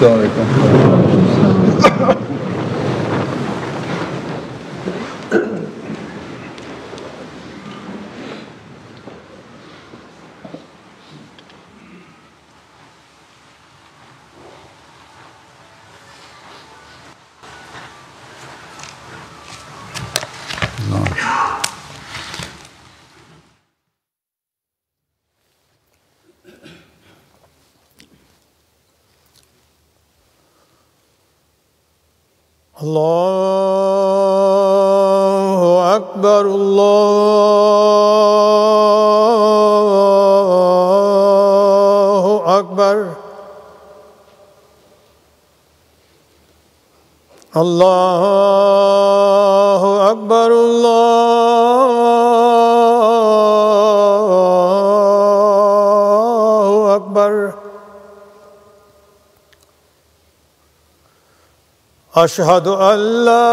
السلام علیکم. اللہ اکبر اللہ اکبر اللہ اکبر اللہ اکبر. اشہد ان لا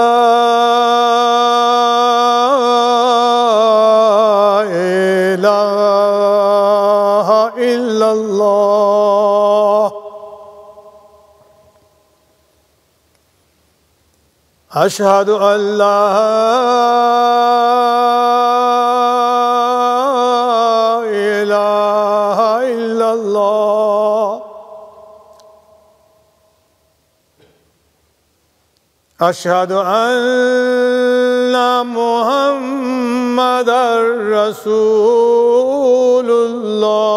الہ الا اللہ اشہد ان لا الہ الا اللہ اشہد ان محمد رسول اللہ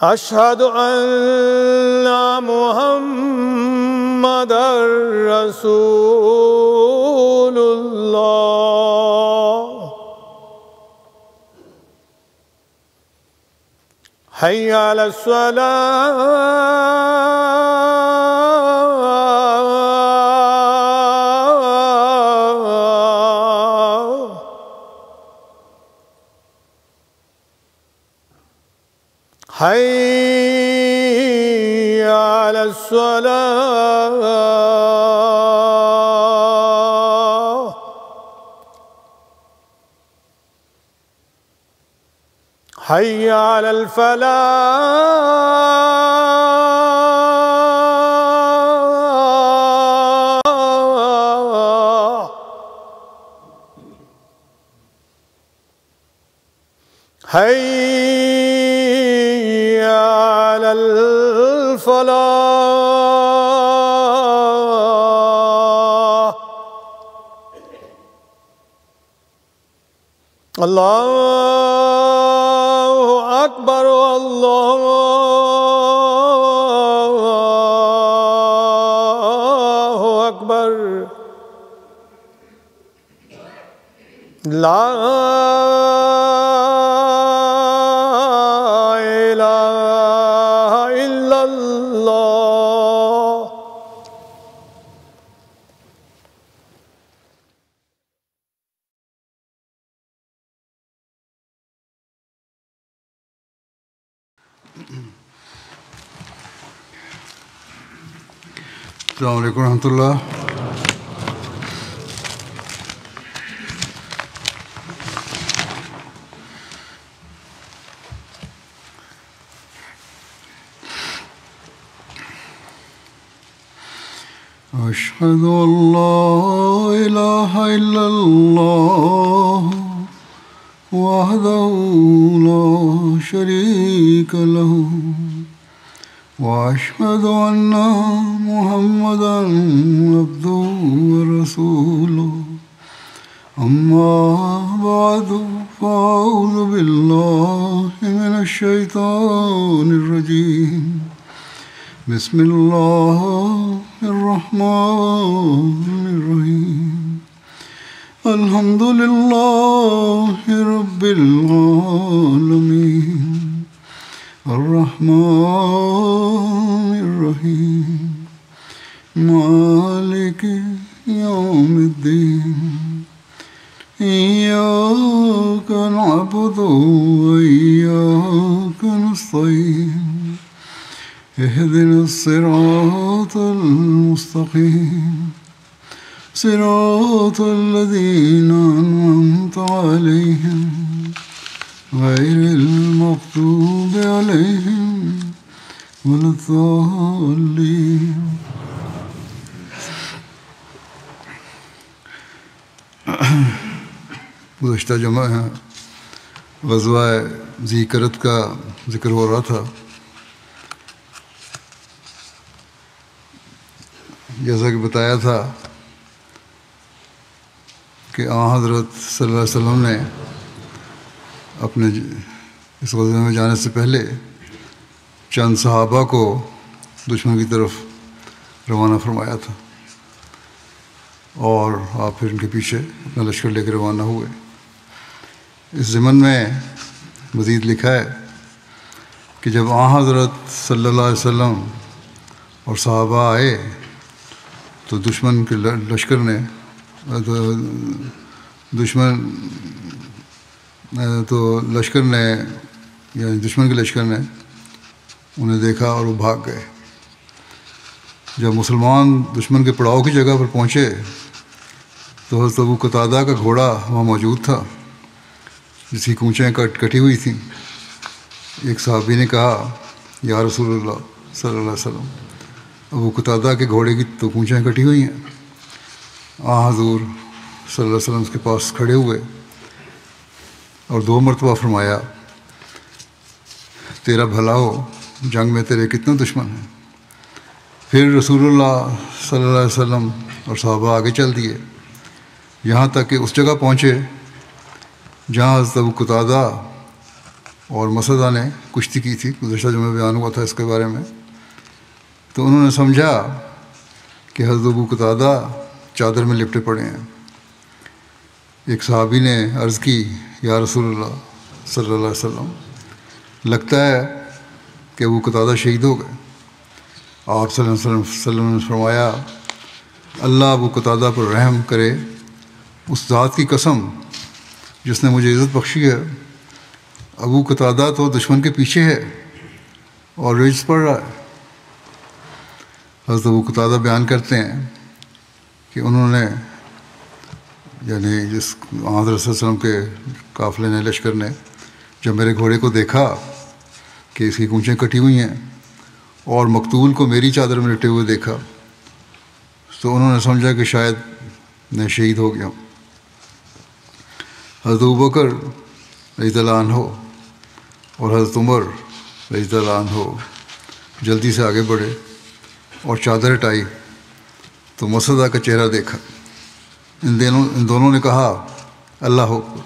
اشہد ان محمد رسول اللہ. حی علی الصلاۃ حی علی الصلاۃ حی علی الفلاح حی علی الفلاح. اللہ اکبر اللہ اکبر. لا الہ الا اللہ. السلام علیکم ورحمۃ اللہ. اشہد ان لا الہ الا اللہ وحدہ لا شریک لہ واشهد ان محمدا عبده ورسوله. اما بعد فاعوذ بالله من الشیطان الرجیم. بسم اللہ الرحمن الرحیم. الحمد للہ رب العالمین الرحمن الرحیم مالک یوم الدین. ایاک نعبد وایاک نستعین. اهدنا الصراط المستقیم صراط الذین أنعمت علیہم غير المغضوب عليهم ولا الضالين. گزشتہ جمعہ غزوہ ذی قرۃ کا ذکر ہو رہا تھا. جیسا کہ بتایا تھا کہ حضرت صلی اللہ علیہ وسلم نے اپنے اس غزوے میں جانے سے پہلے چند صحابہ کو دشمن کی طرف روانہ فرمایا تھا، اور آپ پھر ان کے پیچھے اپنا لشکر لے کے روانہ ہوئے. اس ضمن میں مزید لکھا ہے کہ جب حضرت صلی اللہ علیہ وسلم اور صحابہ آئے تو دشمن کے لشکر نے یعنی دشمن کے لشکر نے انہیں دیکھا اور وہ بھاگ گئے. جب مسلمان دشمن کے پڑاؤ کی جگہ پر پہنچے تو حضرت ابو قتادہ کا گھوڑا وہاں موجود تھا جس کی کونچیں کٹی ہوئی تھیں. ایک صحابی نے کہا یا رسول اللہ صلی اللہ علیہ وسلم، ابو قتادہ کے گھوڑے کی تو کونچیں کٹی ہوئی ہیں. حضور صلی اللہ علیہ وسلم اس کے پاس کھڑے ہوئے اور 2 مرتبہ فرمایا تیرا بھلا ہو، جنگ میں تیرے کتنے دشمن ہیں. پھر رسول اللہ صلی اللہ علیہ وسلم اور صحابہ آگے چل دیے یہاں تک کہ اس جگہ پہنچے جہاں حضرت ابو قتادہ اور مسعدہ نے کشتی کی تھی. گزشتہ جمعہ بیان ہوا تھا اس کے بارے میں. تو انہوں نے سمجھا کہ حضرت ابو قتادہ چادر میں لپٹے پڑے ہیں. ایک صحابی نے عرض کی یا رسول اللہ صلی اللہ علیہ وسلم، لگتا ہے کہ ابو قتادہ شہید ہو گئے. آپ صلی اللہ علیہ وسلم نے فرمایا اللہ ابو قتادہ پر رحم کرے، اس ذات کی قسم جس نے مجھے عزت بخشی ہے، ابو قتادہ تو دشمن کے پیچھے ہے اور رجز پڑ رہا ہے. حضرت ابو قتادہ بیان کرتے ہیں کہ انہوں نے یعنی جس حضرت صلی اللہ علیہ وسلم کے قافلے نے لشکر نے جب میرے گھوڑے کو دیکھا کہ اس کی کونچیں کٹی ہوئی ہیں اور مقتول کو میری چادر میں لٹے ہوئے دیکھا تو انہوں نے سمجھا کہ شاید میں شہید ہو گیا ہوں. حضرت ابوبکر رضی اللہ عنہ اور حضرت عمر رضی اللہ عنہ جلدی سے آگے بڑھے اور چادر ہٹائی تو مسعدہ کا چہرہ دیکھا. ان دونوں نے کہا اللہ اکبر،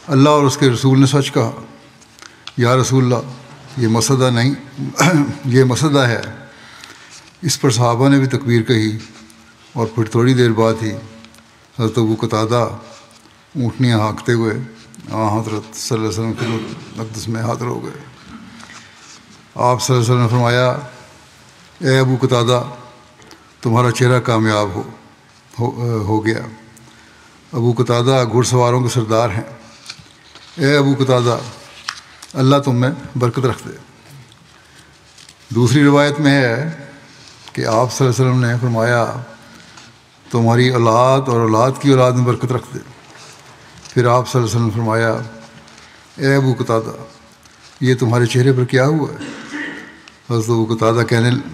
اللہ اور اس کے رسول نے سچ کہا. یا رسول اللہ یہ مسعدہ نہیں یہ مسعدہ ہے. اس پر صحابہ نے بھی تکبیر کہی اور پھر تھوڑی دیر بعد ہی حضرت ابو قتادہ اونٹنیاں ہانکتے ہوئے حضرت صلی اللہ علیہ وسلم کے مقدس میں حاضر ہو گئے. آپ صلی اللہ علیہ وسلم نے فرمایا اے ابو قتادہ تمہارا چہرہ کامیاب ہو گیا. ابو قتادہ گھڑ سواروں کے سردار ہیں. اے ابو قتادہ اللہ تم میں برکت رکھ دے. دوسری روایت میں ہے کہ آپ صلی اللہ علیہ وسلم نے فرمایا تمہاری اولاد اور اولاد کی اولاد میں برکت رکھ دے. پھر آپ صلی اللہ علیہ وسلم نے فرمایا اے ابو قتادہ یہ تمہارے چہرے پر کیا ہوا ہے. حضرت ابو قتادہ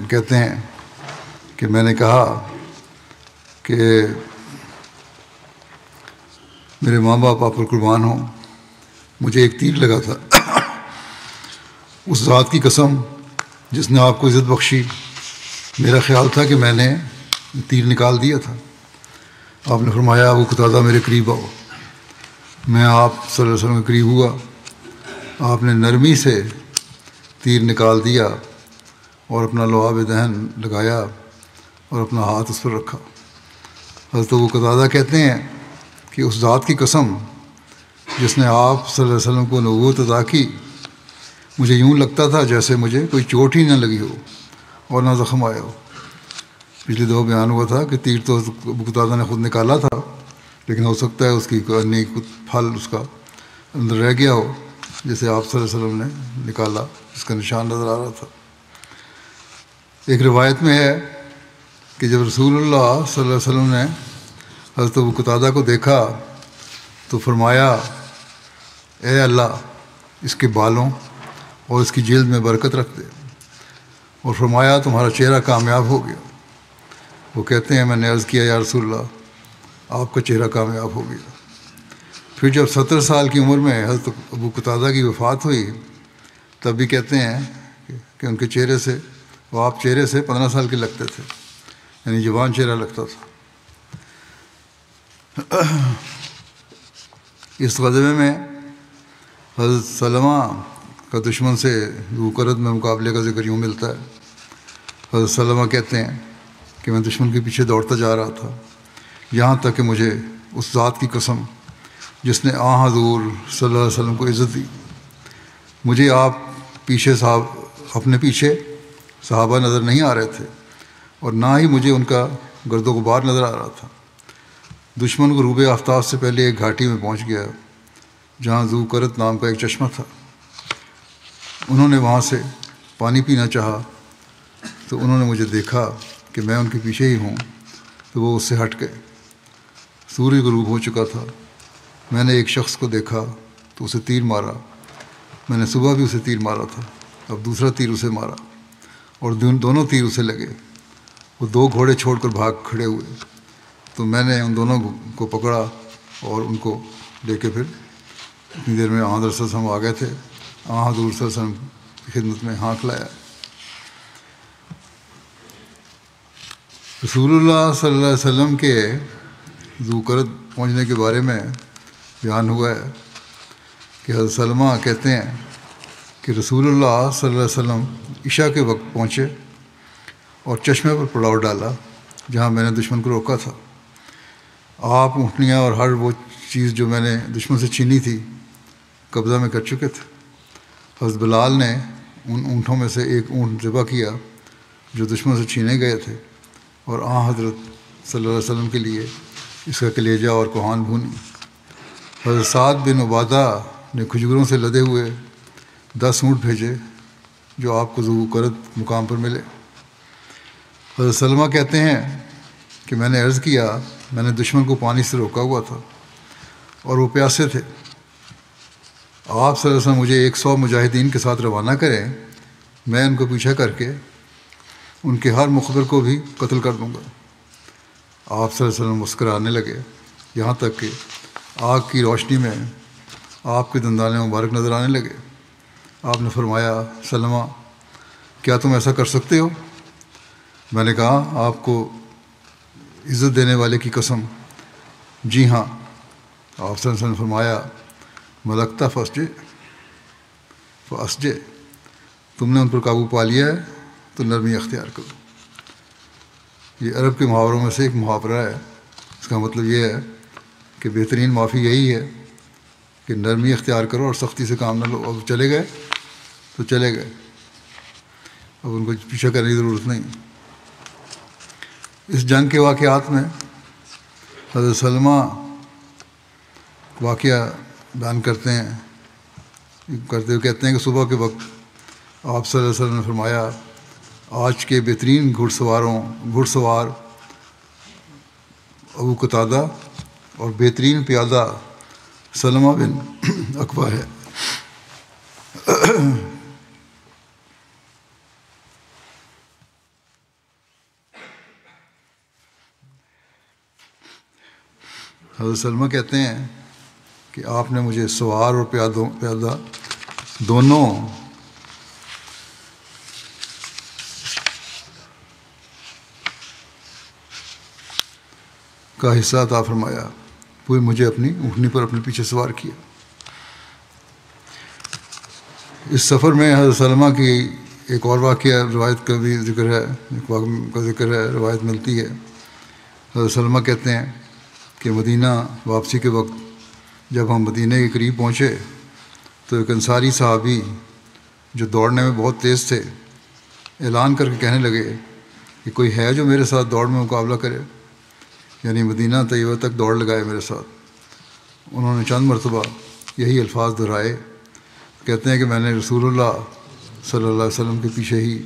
کہتے ہیں کہ میں نے کہا کہ میرے ماں باپ آپ پر قربان ہوں، مجھے ایک تیر لگا تھا. اس ذات کی قسم جس نے آپ کو عزت بخشی، میرا خیال تھا کہ میں نے تیر نکال دیا تھا. آپ نے فرمایا ابو قتادہ میرے قریب آؤ. میں آپ صلی اللہ علیہ وسلم کے قریب ہوا. آپ نے نرمی سے تیر نکال دیا اور اپنا لعاب دہن لگایا اور اپنا ہاتھ اس پر رکھا. حضرت ابو قتادہ کہتے ہیں کہ اس ذات کی قسم جس نے آپ صلی اللہ علیہ وسلم کو نبوت عطا کی، مجھے یوں لگتا تھا جیسے مجھے کوئی چوٹ ہی نہ لگی ہو اور نہ زخم آیا ہو. پچھلی دفعہ بیان ہوا تھا کہ تیر تو ابو قتادہ نے خود نکالا تھا، لیکن ہو سکتا ہے اس کی کوئی پھل اس کا اندر رہ گیا ہو جسے آپ صلی اللہ علیہ وسلم نے نکالا، جس کا نشان نظر آ رہا تھا. ایک روایت میں ہے کہ جب رسول اللہ صلی اللہ علیہ وسلم نے حضرت ابو قتادہ کو دیکھا تو فرمایا اے اللہ اس کے بالوں اور اس کی جلد میں برکت رکھ دے، اور فرمایا تمہارا چہرہ کامیاب ہو گیا۔ وہ کہتے ہیں میں نے عرض کیا یا رسول اللہ آپ کا چہرہ کامیاب ہو گیا۔ پھر جب 70 سال کی عمر میں حضرت ابو قتادہ کی وفات ہوئی تب بھی کہتے ہیں کہ ان کے چہرے سے، وہ آپ چہرے سے 15 سال کے لگتے تھے، یعنی جوان چہرہ لگتا تھا۔ اس غزوے میں حضرت سلمہ کا دشمن سے ذو قرد میں مقابلے کا ذکر یوں ملتا ہے۔ حضرت سلمہ کہتے ہیں کہ میں دشمن کے پیچھے دوڑتا جا رہا تھا، یہاں تک کہ مجھے اس ذات کی قسم جس نے حضور صلی اللہ علیہ وسلم کو عزت دی، مجھے اپنے پیچھے صحابہ نظر نہیں آ رہے تھے، اور نہ ہی مجھے ان کا گرد و غبار نظر آ رہا تھا۔ دشمن غروب آفتاب سے پہلے ایک گھاٹی میں پہنچ گیا جہاں ذو قرد نام کا ایک چشمہ تھا۔ انہوں نے وہاں سے پانی پینا چاہا تو انہوں نے مجھے دیکھا کہ میں ان کے پیچھے ہی ہوں تو وہ اس سے ہٹ گئے۔ سورج غروب ہو چکا تھا۔ میں نے ایک شخص کو دیکھا تو اسے تیر مارا، میں نے صبح بھی اسے تیر مارا تھا، اب دوسرا تیر اسے مارا اور دونوں تیر اسے لگے۔ وہ 2 گھوڑے چھوڑ کر بھاگ کھڑے ہوئے تو میں نے ان دونوں کو پکڑا اور ان کو لے کے پھر اتنی دیر میں حضرت صلی اللہ علیہ وسلم آ گئے تھے، حضور صلی اللہ علیہ وسلم کی خدمت میں ہانک لایا۔ رسول اللہ صلی اللہ علیہ وسلم کے ذو قرد پہنچنے کے بارے میں بیان ہوا ہے کہ حضرت سلمہ کہتے ہیں کہ رسول اللہ صلی اللہ علیہ وسلم عشاء کے وقت پہنچے اور چشمے پر پڑاؤ ڈالا جہاں میں نے دشمن کو روکا تھا۔ آپ اونٹنیاں اور ہر وہ چیز جو میں نے دشمن سے چھینی تھی قبضہ میں کر چکے تھے۔ حضرت بلال نے ان اونٹوں میں سے ایک اونٹ ذبح کیا جو دشمن سے چھینے گئے تھے، اور حضرت صلی اللہ علیہ وسلم کے لیے اس کا کلیجہ اور کوہان بھونی۔ حضرت سعد بن عبادہ نے کھجوروں سے لدے ہوئے 10 اونٹ بھیجے جو آپ کو ذو قرد مقام پر ملے۔ حضرت سلمہ کہتے ہیں کہ میں نے عرض کیا میں نے دشمن کو پانی سے روکا ہوا تھا اور وہ پیاسے تھے، آپ صلی اللہ علیہ وسلم مجھے 100 مجاہدین کے ساتھ روانہ کریں، میں ان کو پیچھا کر کے ان کے ہر مخبر کو بھی قتل کر دوں گا۔ آپ صلی اللہ علیہ وسلم مسکرانے لگے، یہاں تک کہ آگ کی روشنی میں آپ کے دندان مبارک نظر آنے لگے۔ آپ نے فرمایا سلمہ کیا تم ایسا کر سکتے ہو؟ میں نے کہا آپ کو عزت دینے والے کی قسم جی ہاں۔ آپ صلی اللہ علیہ وسلم نے فرمایا ملکتا فاسجے، تم نے ان پر قابو پا لیا ہے تو نرمی اختیار کرو۔ یہ عرب کے محاوروں میں سے ایک محاورہ ہے، اس کا مطلب یہ ہے کہ بہترین معافی یہی ہے کہ نرمی اختیار کرو اور سختی سے کام نہ لو۔ اب چلے گئے تو چلے گئے، اب ان کو پیچھا کرنے کی ضرورت نہیں۔ اس جنگ کے واقعات میں حضرت سلمہ واقعہ بیان کرتے ہوئے کہتے ہیں کہ صبح کے وقت آپ صلی اللہ علیہ وسلم نے فرمایا آج کے بہترین گھڑ سوار ابو قتادہ اور بہترین پیادہ سلمہ بن اکوع ہے۔ حضرت سلمہ کہتے ہیں کہ آپ نے مجھے سوار اور پیادہ دونوں کا حصہ عطا فرمایا، پھر مجھے اپنی اونٹنی پر اپنے پیچھے سوار کیا۔ اس سفر میں حضرت سلمہ کی ایک اور واقعہ روایت کا بھی ذکر ہے، ایک واقعہ کا ذکر ہے، روایت ملتی ہے۔ حضرت سلمہ کہتے ہیں کہ مدینہ واپسی کے وقت جب ہم مدینہ کے قریب پہنچے تو ایک انصاری صحابی جو دوڑنے میں بہت تیز تھے اعلان کر کے کہنے لگے کہ کوئی ہے جو میرے ساتھ دوڑ میں مقابلہ کرے، یعنی مدینہ طیبہ تک دوڑ لگائے میرے ساتھ۔ انہوں نے چند مرتبہ یہی الفاظ دہرائے۔ کہتے ہیں کہ میں نے رسول اللہ صلی اللہ علیہ وسلم کے پیچھے ہی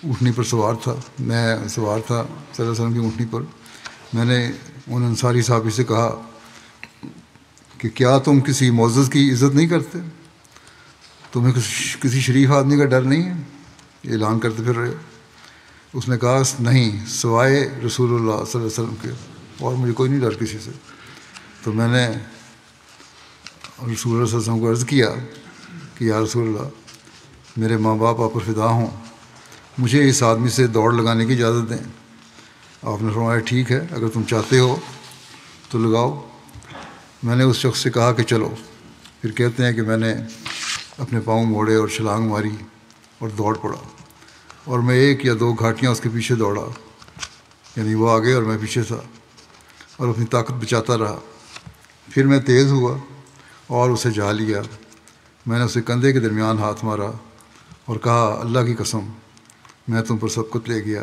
اونٹنی پر سوار تھا، میں سوار تھا صلی اللہ علیہ وسلم کی اونٹنی پر۔ میں نے ان انصاری صحابی سے کہا کہ کیا تم کسی معزز کی عزت نہیں کرتے؟ تمہیں کسی شریف آدمی کا ڈر نہیں ہے؟ اعلان کرتے پھر رہے۔ اس نے کہا نہیں، سوائے رسول اللہ صلی اللہ علیہ وسلم کے، اور مجھے کوئی نہیں ڈر کسی سے۔ تو میں نے رسول اللہ صلی اللہ علیہ وسلم کو عرض کیا کہ یا رسول اللہ، میرے ماں باپ آپ پر فدا ہوں، مجھے اس آدمی سے دوڑ لگانے کی اجازت دیں۔ آپ نے فرمایا ٹھیک ہے، اگر تم چاہتے ہو تو لگاؤ۔ میں نے اس شخص سے کہا کہ چلو۔ پھر کہتے ہیں کہ میں نے اپنے پاؤں موڑے اور چھلانگ ماری اور دوڑ پڑا، اور میں 1 یا 2 گھاٹیاں اس کے پیچھے دوڑا، یعنی وہ آگے اور میں پیچھے تھا، اور اپنی طاقت بچاتا رہا۔ پھر میں تیز ہوا اور اسے جا لیا۔ میں نے اسے کندھے کے درمیان ہاتھ مارا اور کہا اللہ کی قسم میں تم پر سبقت لے گیا۔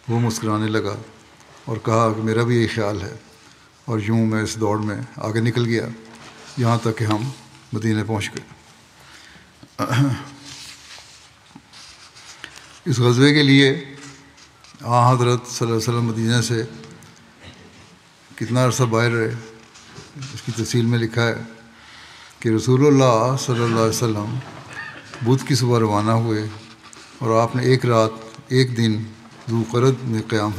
وہ مسکرانے لگا اور کہا کہ میرا بھی یہی خیال ہے، اور یوں میں اس دوڑ میں آگے نکل گیا یہاں تک کہ ہم مدینہ پہنچ گئے۔ اس غزوے کے لیے حضرت صلی اللہ علیہ وسلم مدینہ سے کتنا عرصہ باہر رہے، اس کی تفصیل میں لکھا ہے کہ رسول اللہ صلی اللہ علیہ وسلم بدھ کی صبح روانہ ہوئے، اور آپ نے 1 رات 1 دن ذو قرد میں قیام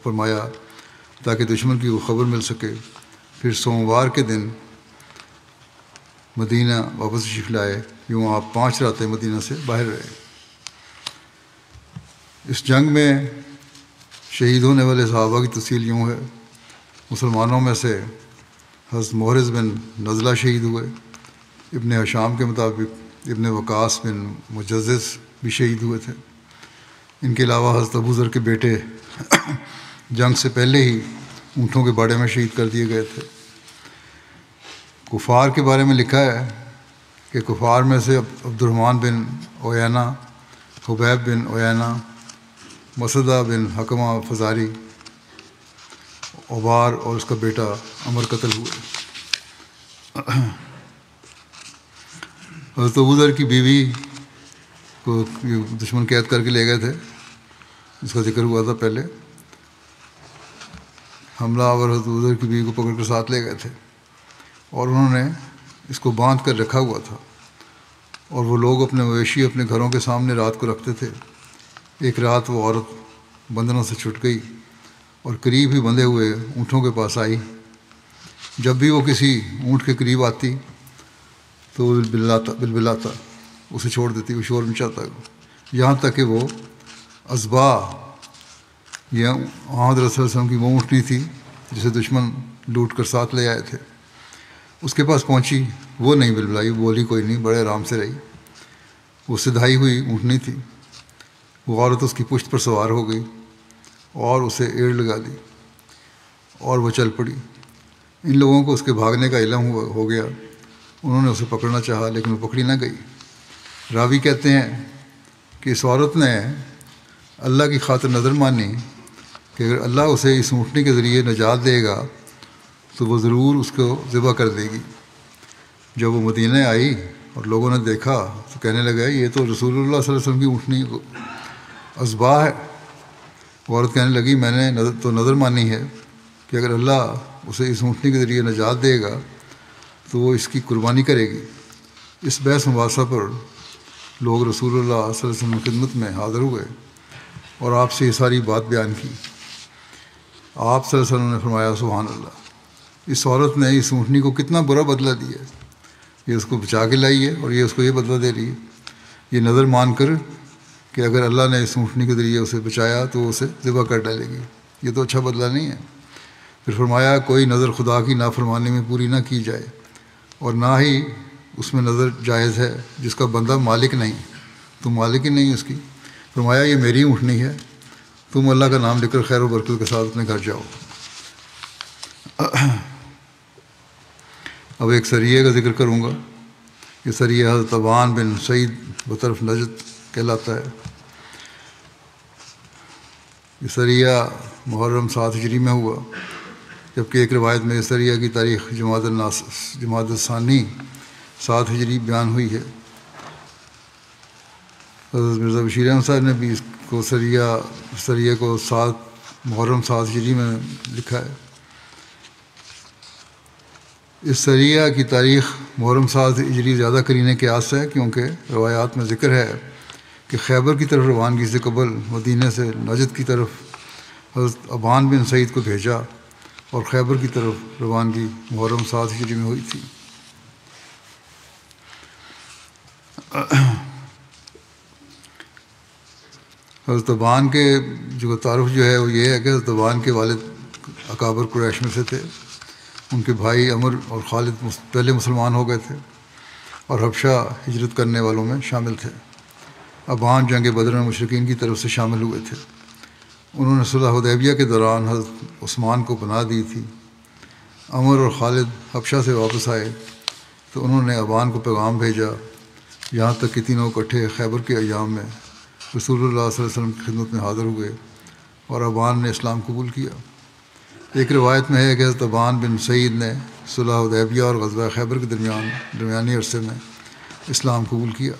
فرمایا تاکہ دشمن کی وہ خبر مل سکے۔ پھر سوموار کے دن مدینہ واپس تشریف لائے۔ یوں آپ 5 راتیں مدینہ سے باہر رہے۔ اس جنگ میں شہید ہونے والے صحابہ کی تفصیل یوں ہے۔ مسلمانوں میں سے حضرت محرز بن نزلہ شہید ہوئے، ابن حشام کے مطابق ابن وقاص بن مجزز بھی شہید ہوئے تھے۔ ان کے علاوہ حضرت ابو ذر کے بیٹے جنگ سے پہلے ہی اونٹوں کے باڑے میں شہید کر دیے گئے تھے۔ کفار کے بارے میں لکھا ہے کہ کفار میں سے عبد الرحمن بن عیینہ، حبیب بن عیینہ، مسدہ بن حکمہ فزاری، عبار اور اس کا بیٹا عمر قتل ہوئے۔ حضرت ابو ذر کی بیوی کو دشمن قید کر کے لے گئے تھے، جس کا ذکر ہوا تھا پہلے۔ حملہ آور حضرت ابو ذر کی بیوی کو پکڑ کر ساتھ لے گئے تھے، اور انہوں نے اس کو باندھ کر رکھا ہوا تھا، اور وہ لوگ اپنے مویشی اپنے گھروں کے سامنے رات کو رکھتے تھے۔ ایک رات وہ عورت بندروں سے چھٹ گئی اور قریب ہی بندھے ہوئے اونٹوں کے پاس آئی۔ جب بھی وہ کسی اونٹ کے قریب آتی تو وہ بلبلاتا اسے چھوڑ دیتی، وہ شور مچاتا، یہاں تک کہ وہ ازبا، یہ حضرت صلی اللہ علیہ وسلم کی وہ اونٹنی تھی جسے دشمن لوٹ کر ساتھ لے آئے تھے، اس کے پاس پہنچی۔ وہ نہیں بلبلائی، بولی کوئی نہیں، بڑے آرام سے رہی۔ وہ سدھائی ہوئی اونٹنی تھی۔ وہ عورت اس کی پشت پر سوار ہو گئی اور اسے ایڑ لگا دی، اور وہ چل پڑی۔ ان لوگوں کو اس کے بھاگنے کا علم ہو گیا۔ انہوں نے اسے پکڑنا چاہا لیکن وہ پکڑی نہ گئی۔ راوی کہتے ہیں کہ اس عورت نے اللہ کی خاطر نظر مانی کہ اگر اللہ اسے اس اونٹنی کے ذریعے نجات دے گا تو وہ ضرور اس کو ذبح کر دے گی۔ جب وہ مدینہ آئی اور لوگوں نے دیکھا تو کہنے لگا یہ تو رسول اللہ صلی اللہ علیہ وسلم کی اونٹنی ازبا ہے۔ وہ عورت کہنے لگی میں نے تو نظر مانی ہے کہ اگر اللہ اسے اس اونٹنی کے ذریعے نجات دے گا تو وہ اس کی قربانی کرے گی۔ اس بحث مباحثہ پر لوگ رسول اللہ صلی اللہ علیہ وسلم کی خدمت میں حاضر ہوئے اور آپ سے یہ ساری بات بیان کی۔ آپ صلی اللہ علیہ وسلم نے فرمایا سبحان اللہ، اس عورت نے اس اونٹنی کو کتنا برا بدلہ دیا ہے، یہ اس کو بچا کے لائی ہے اور یہ اس کو یہ بدلہ دے رہی ہے، یہ نظر مان کر کہ اگر اللہ نے اس اونٹنی کے ذریعے اسے بچایا تو اسے ذبح کر ڈالے گی، یہ تو اچھا بدلہ نہیں ہے۔ پھر فرمایا کوئی نظر خدا کی نافرمانی میں پوری نہ کی جائے، اور نہ ہی اس میں نظر جائز ہے جس کا بندہ مالک نہیں، تم مالک ہی نہیں اس کی۔ فرمایا یہ میری اونٹنی ہے، تم اللہ کا نام لے کر خیر و برکت کے ساتھ اپنے گھر جاؤ۔ اب ایک سریے کا ذکر کروں گا۔ یہ سریہ حضرت ابان بن سعید بطرف نجد کہلاتا ہے۔ یہ سریہ محرم 7 ہجری میں ہوا، جبکہ ایک روایت میں اس سریہ کی تاریخ جمادی الثانی 7 ہجری بیان ہوئی ہے۔ حضرت مرزا بشیر احمد صاحب نے بھی اس کو سریہ کو محرم 7 ہجری میں لکھا ہے۔ اس سریہ کی تاریخ محرم سال ہجری زیادہ قرین قیاس ہے، کیونکہ روایات میں ذکر ہے کہ خیبر کی طرف روانگی سے قبل مدینہ سے نجد کی طرف حضرت ابان بن سعید کو بھیجا، اور خیبر کی طرف روانگی محرم 7 ہجری میں ہوئی تھی۔ حضرت ابان کے جو تعارف جو ہے وہ یہ ہے کہ حضرت ابان کے والد اکابر قریش میں سے تھے۔ ان کے بھائی عمر اور خالد پہلے مسلمان ہو گئے تھے اور حبشہ ہجرت کرنے والوں میں شامل تھے۔ ابان جنگ بدر میں مشرکین کی طرف سے شامل ہوئے تھے۔ انہوں نے صلح حدیبیہ کے دوران حضرت عثمان کو پناہ دی تھی۔ عمر اور خالد حبشہ سے واپس آئے تو انہوں نے ابان کو پیغام بھیجا، یہاں تک کہ تینوں اکٹھے خیبر کے ایام میں رسول اللہ صلی اللہ علیہ وسلم کی خدمت میں حاضر ہوئے اور ابان نے اسلام قبول کیا۔ ایک روایت میں ہے کہ حضرت ابان بن سعید نے صلح حدیبیہ اور غزوہ خیبر کے درمیانی عرصے میں اسلام قبول کیا۔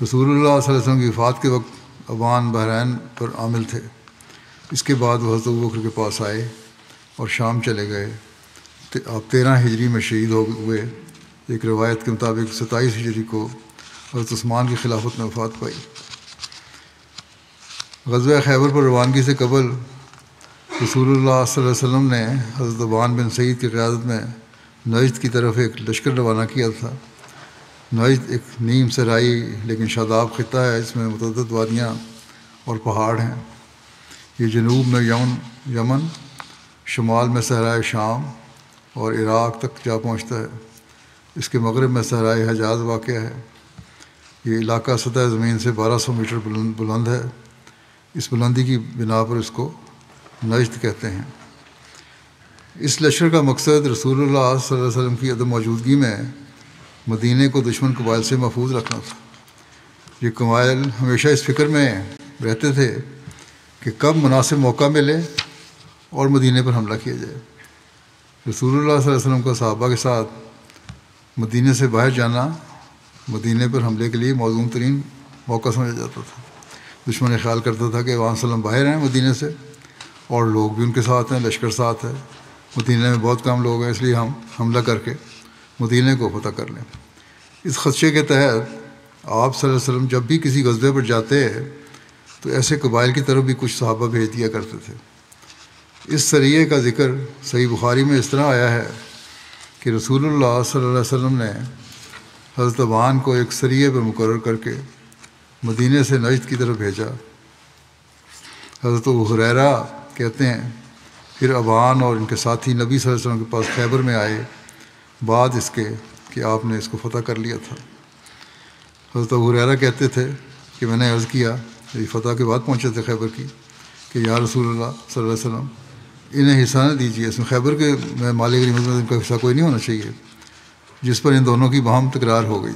رسول اللہ صلی اللہ علیہ وسلم کی وفات کے وقت ابان بحرین پر عامل تھے۔ اس کے بعد وہ حضرت ابوبکر کے پاس آئے اور شام چلے گئے۔ آپ 13 ہجری میں شہید ہوئے۔ ایک روایت کے مطابق 27 ہجری کو حضرت عثمان کی خلافت میں وفات پائی۔ غزوہ خیبر پر روانگی سے قبل رسول اللہ صلی اللہ علیہ وسلم نے حضرت ابان بن سعید کی قیادت میں نجد کی طرف ایک لشکر روانہ کیا تھا۔ نجد ایک نیم صحرائی لیکن شاداب خطہ ہے، اس میں متعدد وادیاں اور پہاڑ ہیں۔ یہ جنوب میں یمن، شمال میں صحرائے شام اور عراق تک جا پہنچتا ہے۔ اس کے مغرب میں صحرائے حجاز واقع ہے۔ یہ علاقہ سطح زمین سے 1200 میٹر بلند ہے۔ اس بلندی کی بنا پر اس کو نجد کہتے ہیں۔ اس لشکر کا مقصد رسول اللہ صلی اللہ علیہ وسلم کی عدم موجودگی میں مدینہ کو دشمن قبائل سے محفوظ رکھنا تھا۔ یہ قبائل ہمیشہ اس فکر میں رہتے تھے کہ کب مناسب موقع ملے اور مدینہ پر حملہ کیا جائے۔ رسول اللہ صلی اللہ علیہ وسلم کا صحابہ کے ساتھ مدینہ سے باہر جانا مدینہ پر حملے کے لیے موزوں ترین موقع سمجھا جاتا تھا۔ دشمن خیال کرتا تھا کہ وہاں وسلم باہر ہیں مدینہ سے اور لوگ بھی ان کے ساتھ ہیں، لشکر ساتھ ہے، مدینہ میں بہت کم لوگ ہیں، اس لیے ہم حملہ کر کے مدینہ کو فتح کر لیں۔ اس خدشے کے تحت آپ صلی اللہ علیہ وسلم جب بھی کسی غزوے پر جاتے تو ایسے قبائل کی طرف بھی کچھ صحابہ بھیج دیا کرتے تھے۔ اس سریے کا ذکر صحیح بخاری میں اس طرح آیا ہے کہ رسول اللہ صلی اللہ علیہ وسلم نے حضرت ابان کو ایک سریے پر مقرر کر کے مدینہ سے نجد کی طرف بھیجا۔ حضرت ابو ہریرہ کہتے ہیں پھر ابان اور ان کے ساتھی نبی صلی اللہ علیہ وسلم کے پاس خیبر میں آئے بعد اس کے کہ آپ نے اس کو فتح کر لیا تھا۔ حضرت ابو ہریرہ کہتے تھے کہ میں نے عرض کیا، یہ فتح کے بعد پہنچے تھے خیبر کی، کہ یا رسول اللہ صلی اللہ علیہ وسلم انہیں حصہ نہ دیجیے، اس میں خیبر کے میں مالک غنیمت میں ان کا حصہ کوئی نہیں ہونا چاہیے، جس پر ان دونوں کی باہم تکرار ہو گئی۔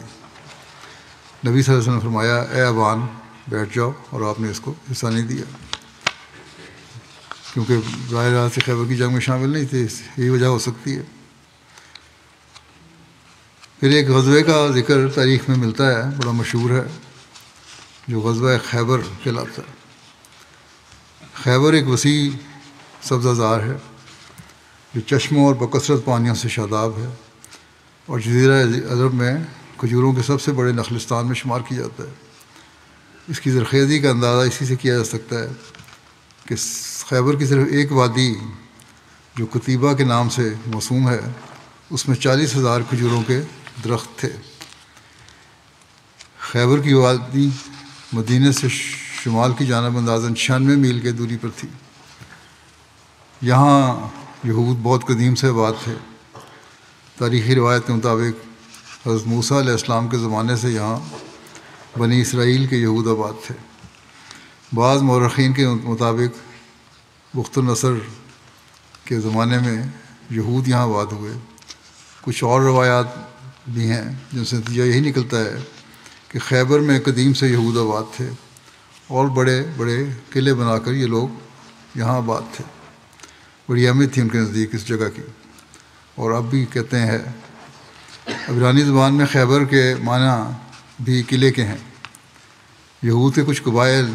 نبی صلی اللہ علیہ وسلم نے فرمایا اے ابان بیٹھ جاؤ، اور آپ نے اس کو حصہ نہیں دیا کیونکہ براہ راست خیبر کی جنگ میں شامل نہیں تھے، یہی وجہ ہو سکتی ہے۔ پھر ایک غزوے کا ذکر تاریخ میں ملتا ہے، بڑا مشہور ہے، جو غزوہ خیبر کہلاتا ہے۔ خیبر ایک وسیع سبزہ زار ہے جو چشموں اور بکثرت پانیوں سے شاداب ہے اور جزیرہ عرب میں کھجوروں کے سب سے بڑے نخلستان میں شمار کیا جاتا ہے۔ اس کی زرخیزی کا اندازہ اسی سے کیا جا سکتا ہے کہ خیبر کی صرف ایک وادی جو قتیبہ کے نام سے موسوم ہے، اس میں 40,000 کھجوروں کے درخت تھے۔ خیبر کی وادی مدینہ سے شمال کی جانب اندازاً 96 میل کے دوری پر تھی۔ یہاں یہود بہت قدیم سے آباد تھے۔ تاریخی روایت کے مطابق حضرت موسیٰ علیہ السلام کے زمانے سے یہاں بنی اسرائیل کے یہود آباد تھے۔ بعض مورخین کے مطابق بخت النصر کے زمانے میں یہود یہاں آباد ہوئے۔ کچھ اور روایات بھی ہیں جن سے نتیجہ یہی نکلتا ہے کہ خیبر میں قدیم سے یہود آباد تھے اور بڑے بڑے قلعے بنا کر یہ لوگ یہاں آباد تھے۔ بڑی اہمیت تھی ان کے نزدیک اس جگہ کی، اور اب بھی کہتے ہیں۔ عبرانی زبان میں خیبر کے معنی بھی قلعے کے ہیں۔ یہود کے کچھ قبائل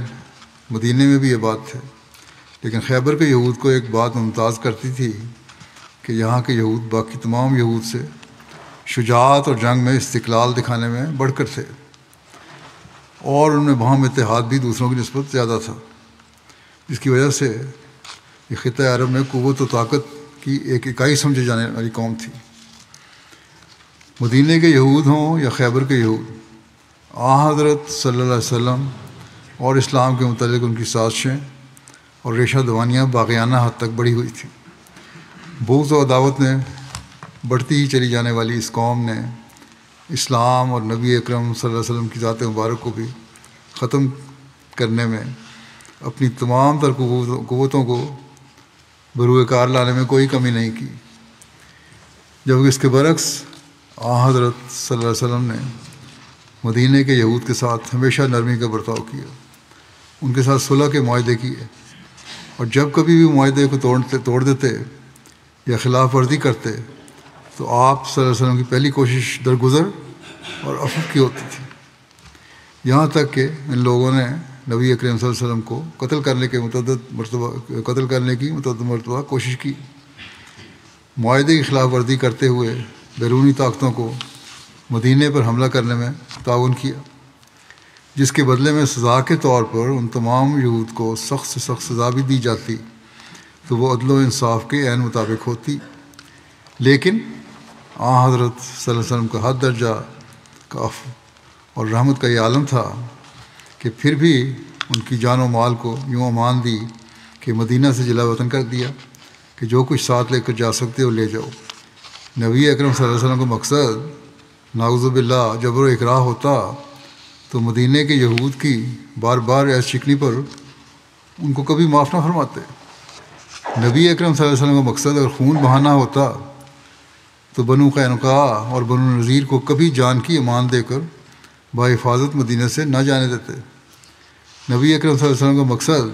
مدینہ میں بھی آباد تھے، لیکن خیبر کے یہود کو ایک بات ممتاز کرتی تھی کہ یہاں کے یہود باقی تمام یہود سے شجاعت اور جنگ میں استقلال دکھانے میں بڑھ کر تھے، اور ان میں باہم اتحاد بھی دوسروں کی نسبت زیادہ تھا، جس کی وجہ سے یہ خطہ عرب میں قوت و طاقت کی ایک اکائی سمجھے جانے والی قوم تھی۔ مدینہ کے یہود ہوں یا خیبر کے یہود، حضرت صلی اللہ علیہ وسلم اور اسلام کے متعلق ان کی سازشیں اور ریشہ دوانیاں باغیانہ حد تک بڑھی ہوئی تھیں۔ بغض و عداوت میں بڑھتی ہی چلی جانے والی اس قوم نے اسلام اور نبی اکرم صلی اللہ علیہ وسلم کی ذات مبارک کو بھی ختم کرنے میں اپنی تمام تر قوتوں کو بروئے کار لانے میں کوئی کمی نہیں کی، جبکہ اس کے برعکس حضرت صلی اللہ علیہ وسلم نے مدینہ کے یہود کے ساتھ ہمیشہ نرمی کا برتاؤ کیا، ان کے ساتھ صلح کے معاہدے کیے، اور جب کبھی بھی معاہدے کو توڑ دیتے یا خلاف ورزی کرتے تو آپ صلی اللہ علیہ وسلم کی پہلی کوشش درگزر اور عفو کی ہوتی تھی، یہاں تک کہ ان لوگوں نے نبی اکرم صلی اللہ علیہ وسلم کو قتل کرنے کی متعدد مرتبہ کوشش کی، معاہدے کی خلاف ورزی کرتے ہوئے بیرونی طاقتوں کو مدینہ پر حملہ کرنے میں تعاون کیا، جس کے بدلے میں سزا کے طور پر ان تمام یہود کو سخت سے سخت سزا بھی دی جاتی تو وہ عدل و انصاف کے عین مطابق ہوتی، لیکن حضرت صلی اللہ علیہ وسلم کا حد درجہ کا عفو اور رحمت کا یہ عالم تھا کہ پھر بھی ان کی جان و مال کو یوں امان دی کہ مدینہ سے جلا وطن کر دیا کہ جو کچھ ساتھ لے کر جا سکتے ہو لے جاؤ۔ نبی اکرم صلی اللہ علیہ وسلم کا مقصد نعوذ باللہ جبر و اکراہ ہوتا تو مدینہ کے یہود کی بار بار ایس شکنی پر ان کو کبھی معاف نہ فرماتے۔ نبی اکرم صلی اللہ علیہ وسلم کا مقصد اگر خون بہانا ہوتا تو بنو قینقاع اور بنو نذیر کو کبھی جان کی امان دے کر بحفاظت مدینہ سے نہ جانے دیتے۔ نبی اکرم صلی اللہ علیہ وسلم کا مقصد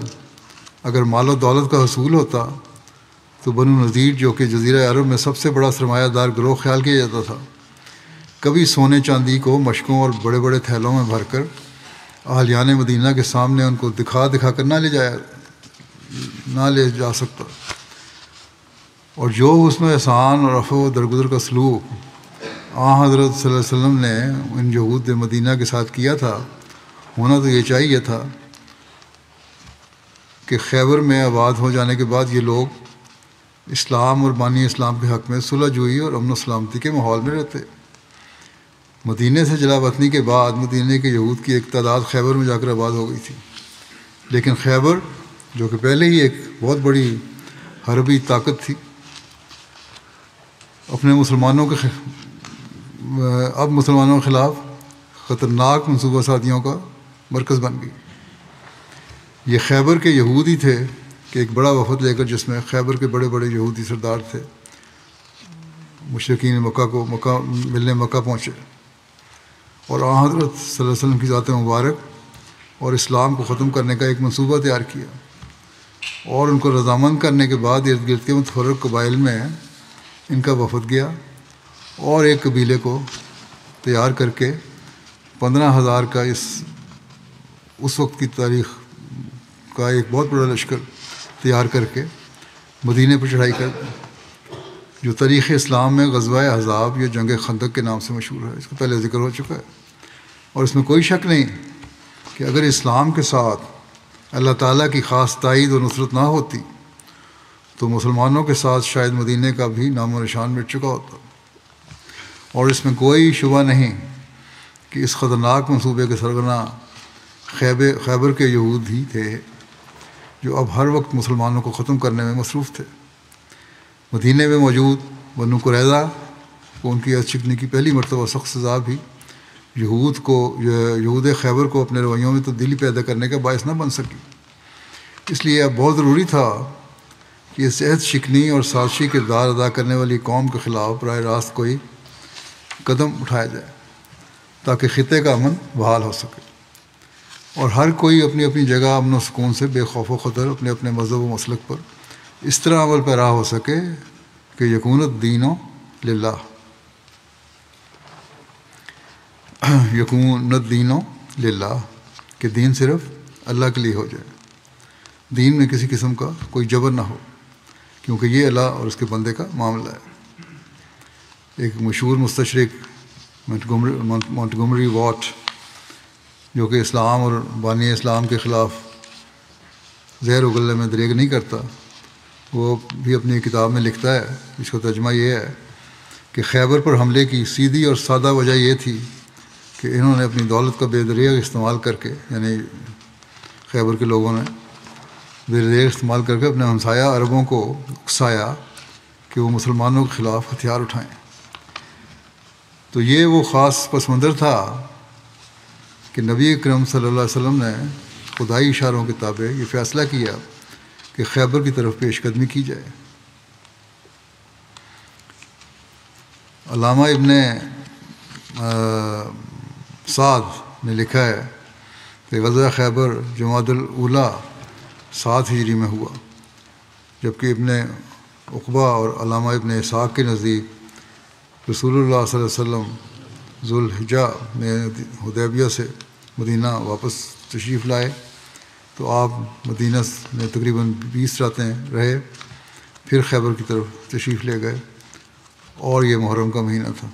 اگر مال و دولت کا حصول ہوتا تو بنو نذیر جو کہ جزیرہ عرب میں سب سے بڑا سرمایہ دار گروہ خیال کیا جاتا تھا، کبھی سونے چاندی کو مشکوں اور بڑے بڑے تھیلوں میں بھر کر اہلیان مدینہ کے سامنے ان کو دکھا کر نہ لے جا سکتا، اور جو اس میں احسان اور عفو و درگزر کا سلوک حضرت صلی اللہ علیہ وسلم نے ان یہود مدینہ کے ساتھ کیا تھا، ہونا تو یہ چاہیے تھا کہ خیبر میں آباد ہو جانے کے بعد یہ لوگ اسلام اور بانی اسلام کے حق میں صلح جوئی اور امن و سلامتی کے ماحول میں رہتے۔ مدینہ سے جلا وطنی کے بعد مدینہ کے یہود کی ایک تعداد خیبر میں جا کر آباد ہو گئی تھی، لیکن خیبر جو کہ پہلے ہی ایک بہت بڑی حربی طاقت تھی، مسلمانوں کے خلاف خطرناک منصوبہ سازیوں کا مرکز بن گئی۔ یہ خیبر کے یہود ہی تھے کہ ایک بڑا وفد لے کر، جس میں خیبر کے بڑے بڑے یہودی سردار تھے، مشرکین مکہ ملنے مکہ پہنچے اور حضرت صلی اللہ علیہ وسلم کی ذات مبارک اور اسلام کو ختم کرنے کا ایک منصوبہ تیار کیا، اور ان کو رضامند کرنے کے بعد ارد گرد کے متفرق قبائل میں ان کا وفد گیا اور ایک قبیلے کو تیار کر کے 15,000 کا اس وقت کی تاریخ کا ایک بہت بڑا لشکر تیار کر کے مدینہ پر چڑھائی کر دی، جو تاریخ اسلام میں غزوہ احزاب یا جنگ خندق کے نام سے مشہور ہے۔ اس کا پہلے ذکر ہو چکا ہے، اور اس میں کوئی شک نہیں کہ اگر اسلام کے ساتھ اللہ تعالیٰ کی خاص تائید و نصرت نہ ہوتی تو مسلمانوں کے ساتھ شاید مدینہ کا بھی نام و نشان مٹ چکا ہوتا، اور اس میں کوئی شبہ نہیں کہ اس خطرناک منصوبے کے سرغنہ خیبر کے یہود ہی تھے جو اب ہر وقت مسلمانوں کو ختم کرنے میں مصروف تھے۔ مدینہ میں موجود بنو قریظہ کو ان کی شکنی کی پہلی مرتبہ سخت سزا بھی یہود خیبر کو اپنے رویوں میں تبدیلی پیدا کرنے کا باعث نہ بن سکی۔ اس لیے اب بہت ضروری تھا کہ اس عہد شکنی اور سازشی کردار ادا کرنے والی قوم کے خلاف براہ راست کوئی قدم اٹھایا جائے تاکہ خطے کا امن بحال ہو سکے، اور ہر کوئی اپنی اپنی جگہ امن و سکون سے بے خوف و خطر اپنے اپنے مذہب و مسلک پر اس طرح عمل پیرا ہو سکے کہ یکون الدین للہ، یکون الدین للہ، کہ دین صرف اللہ کے لیے ہو جائے، دین میں کسی قسم کا کوئی جبر نہ ہو، کیونکہ یہ اللہ اور اس کے بندے کا معاملہ ہے۔ ایک مشہور مستشرق مونٹگومری واٹ، جو کہ اسلام اور بانی اسلام کے خلاف زہر و غلے میں دریغ نہیں کرتا، وہ بھی اپنی کتاب میں لکھتا ہے، اس کا ترجمہ یہ ہے کہ خیبر پر حملے کی سیدھی اور سادہ وجہ یہ تھی کہ انہوں نے اپنی دولت کا بے دریغ استعمال کر کے، یعنی خیبر کے لوگوں نے بے دریغ استعمال کر کے اپنے ہمسایہ عربوں کو اکسایا کہ وہ مسلمانوں کے خلاف ہتھیار اٹھائیں۔ تو یہ وہ خاص پس منظر تھا کہ نبی اکرم صلی اللہ علیہ وسلم نے خدائی اشاروں کے تابع یہ فیصلہ کیا کہ خیبر کی طرف پیش قدمی کی جائے۔ علامہ ابن سعد نے لکھا ہے کہ غزوہ خیبر جمادی الاولیٰ 7 ہجری میں ہوا، جبکہ ابن عقبہ اور علامہ ابن اسحاق کے نزدیک رسول اللہ صلی اللہ علیہ وسلم ذوالحجہ میں حدیبیہ سے مدینہ واپس تشریف لائے، تو آپ مدینہ میں تقریباً 20 راتیں رہے، پھر خیبر کی طرف تشریف لے گئے، اور یہ محرم کا مہینہ تھا۔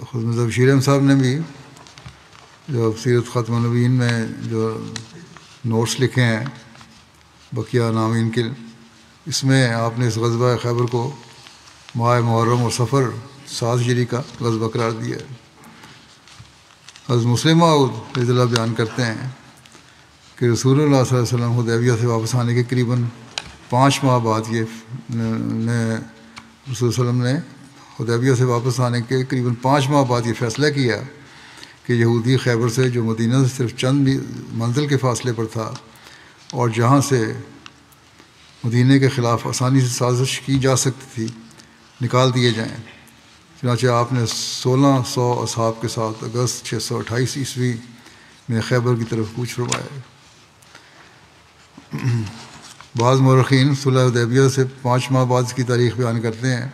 خود مرزا بشیر احمد صاحب نے بھی جو سیرت خاتم النبیین میں جو نوٹس لکھے ہیں بقیہ نامین کے، اس میں آپ نے اس غزوہ خیبر کو ماہ محرم اور صفر 7 ہجری کا غزوہ قرار دیا ہے۔ حضرت مسلم موعود رضی اللہ بیان کرتے ہیں کہ رسول اللہ صلی اللہ علیہ وسلم حدیبیہ سے واپس آنے کے قریباً 5 ماہ بعد رسول اللہ صلی اللہ علیہ وسلم نے حدیبیہ سے واپس آنے کے قریباً 5 ماہ بعد یہ فیصلہ کیا کہ یہودی خیبر سے، جو مدینہ سے صرف چند منزل کے فاصلے پر تھا اور جہاں سے مدینہ کے خلاف آسانی سے سازش کی جا سکتی تھی، نکال دیے جائیں۔ چنانچہ آپ نے 1600 اصحاب کے ساتھ اگست 628 عیسوی میں خیبر کی طرف کوچ فرمایا۔ بعض مورخین صلح حدیبیہ سے 5 ماہ بعد کی تاریخ بیان کرتے ہیں،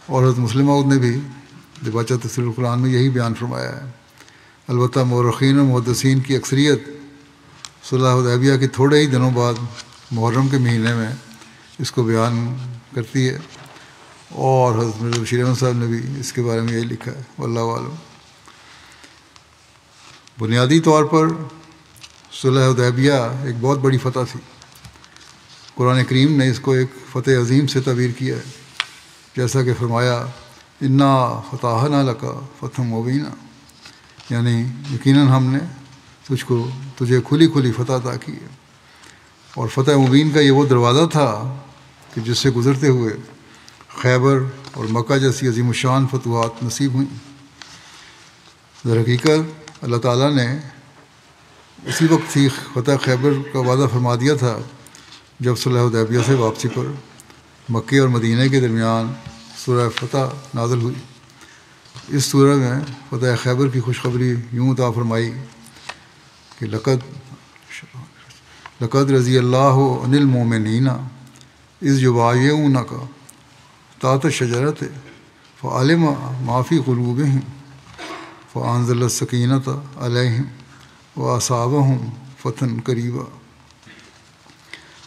اور حضرت مسلم موعود نے بھی دباچہ تفسیر القرآن میں یہی بیان فرمایا ہے۔ البتہ مورخین اور محدثین کی اکثریت صلح حدیبیہ کے تھوڑے ہی دنوں بعد محرم کے مہینے میں اس کو بیان کرتی ہے، اور حضرت مرزا بشیر احمد صاحب نے بھی اس کے بارے میں یہی لکھا ہے، واللہ اعلم۔ بنیادی طور پر صلح حدیبیہ ایک بہت بڑی فتح تھی۔ قرآن کریم نے اس کو ایک فتح عظیم سے تعبیر کیا ہے، جیسا کہ فرمایا انا فتحنا لک فتحا مبینا، یعنی یقیناً ہم نے تجھے کھلی کھلی فتح عطا کی ہے۔ اور فتح مبین کا یہ وہ دروازہ تھا کہ جس سے گزرتے ہوئے خیبر اور مکہ جیسی عظیم الشان فتوحات نصیب ہوئیں۔ در حقیقت اللہ تعالیٰ نے اسی وقت ہی فتح خیبر کا وعدہ فرما دیا تھا جب صلح حدیبیہ سے واپسی پر مکے اور مدینہ کے درمیان سورہ فتح نازل ہوئی۔ اس سورہ میں فتح خیبر کی خوشخبری یوں عطا فرمائی کہ لقد رضی اللہ عن المؤمنین اذ یبایعونک تحت الشجرۃ فعلم ما فی قلوبہم فانزل السکینۃ علیہم واصابہم فتحا قریبا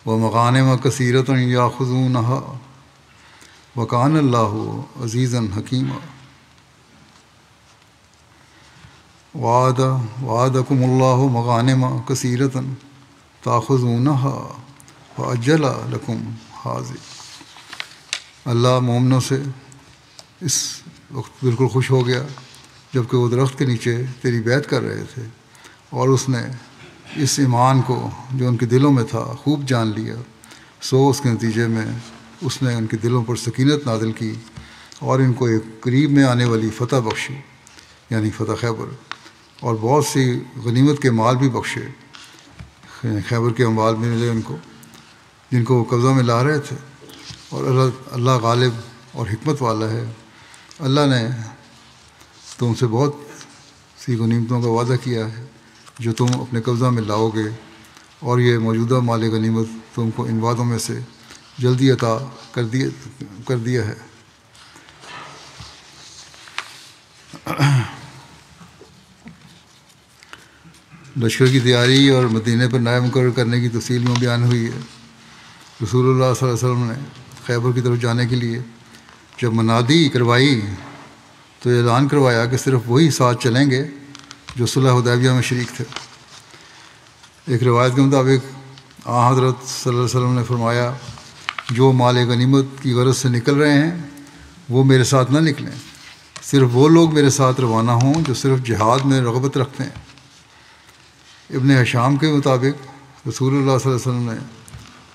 ومغانم کثیرۃ یاخذونہا وکان اللہ عزیزا حکیما وعدکم اللہ مغانم کثیرۃ تاخذونہا فعجل لکم ھذہ۔ اللہ مومنوں سے اس وقت بالکل خوش ہو گیا جب کہ وہ درخت کے نیچے تیری بیعت کر رہے تھے، اور اس نے اس ایمان کو جو ان کے دلوں میں تھا خوب جان لیا، سو اس کے نتیجے میں اس نے ان کے دلوں پر سکینت نازل کی اور ان کو ایک قریب میں آنے والی فتح بخشی، یعنی فتح خیبر، اور بہت سی غنیمت کے مال بھی بخشے۔ خیبر کے اموال بھی ملے ان کو جن کو وہ قبضہ میں لا رہے تھے۔ اور اللہ غالب اور حکمت والا ہے، اللہ نے تم سے بہت سی غنیمتوں کا وعدہ کیا ہے جو تم اپنے قبضہ میں لاؤ گے، اور یہ موجودہ مال غنیمت تم کو ان وعدوں میں سے جلدی عطا کر دیا ہے۔ لشکر کی تیاری اور مدینے پر نائب مقرر کرنے کی تفصیل میں بیان ہوئی ہے۔ رسول اللہ صلی اللہ علیہ وسلم نے خیبر کی طرف جانے کے لیے جب منادی کروائی تو اعلان کروایا کہ صرف وہی ساتھ چلیں گے جو صلح حدیبیہ میں شریک تھے۔ ایک روایت کے مطابق حضرت صلی اللہ علیہ وسلم نے فرمایا، جو مال غنیمت کی غرض سے نکل رہے ہیں وہ میرے ساتھ نہ نکلیں، صرف وہ لوگ میرے ساتھ روانہ ہوں جو صرف جہاد میں رغبت رکھتے ہیں۔ ابن ہشام کے مطابق رسول اللہ صلی اللہ علیہ وسلم نے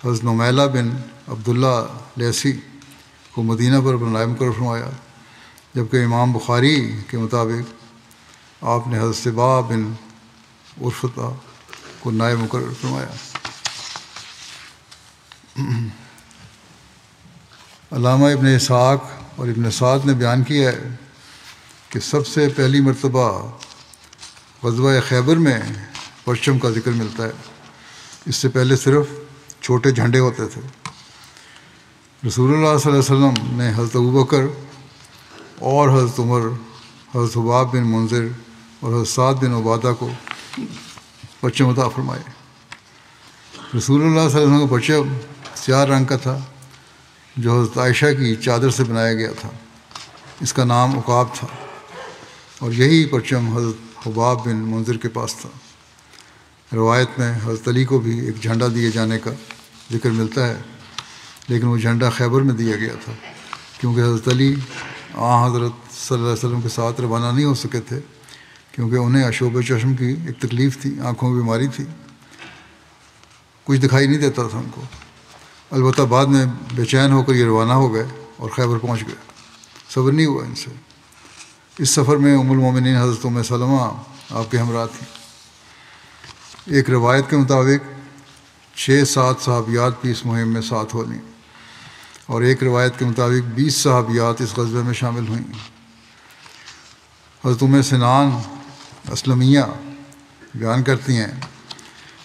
حضرت نمیلہ بن عبداللہ لیثی کو مدینہ پر نائب مقرر فرمایا، جبکہ امام بخاری کے مطابق آپ نے حضرت سبا بن عرفتہ کو نائب مقرر فرمایا۔ علامہ ابن اسحاق اور ابن سعد نے بیان کیا ہے کہ سب سے پہلی مرتبہ غزوہ خیبر میں پرچم کا ذکر ملتا ہے، اس سے پہلے صرف چھوٹے جھنڈے ہوتے تھے۔ رسول اللہ صلی اللہ علیہ وسلم نے حضرت ابوبکر اور حضرت عمر، حضرت حباب بن منذر اور حضرت سعد بن عبادہ کو پرچم عطا فرمائے۔ رسول اللہ صلی اللہ علیہ وسلم کا پرچم سیاہ رنگ کا تھا جو حضرت عائشہ کی چادر سے بنایا گیا تھا، اس کا نام عقاب تھا، اور یہی پرچم حضرت حباب بن منذر کے پاس تھا۔ روایت میں حضرت علی کو بھی ایک جھنڈا دیے جانے کا ذکر ملتا ہے، لیکن وہ جھنڈا خیبر میں دیا گیا تھا کیونکہ حضرت علی حضرت صلی اللہ علیہ وسلم کے ساتھ روانہ نہیں ہو سکے تھے، کیونکہ انہیں عشوب چشم کی ایک تکلیف تھی، آنکھوں میں بیماری تھی، کچھ دکھائی نہیں دیتا تھا ان کو۔ البتہ بعد میں بے چین ہو کر یہ روانہ ہو گئے اور خیبر پہنچ گئے، صبر نہیں ہوا ان سے۔ اس سفر میں ام المومنین حضرت ام سلمہ آپ کے ہمراہ تھیں۔ ایک روایت کے مطابق 6-7 صحابیات بھی اس مہم میں ساتھ ہو لیں، اور ایک روایت کے مطابق 20 صحابیات اس غزوے میں شامل ہوئیں۔ حضرت ام سنان اسلمیہ بیان کرتی ہیں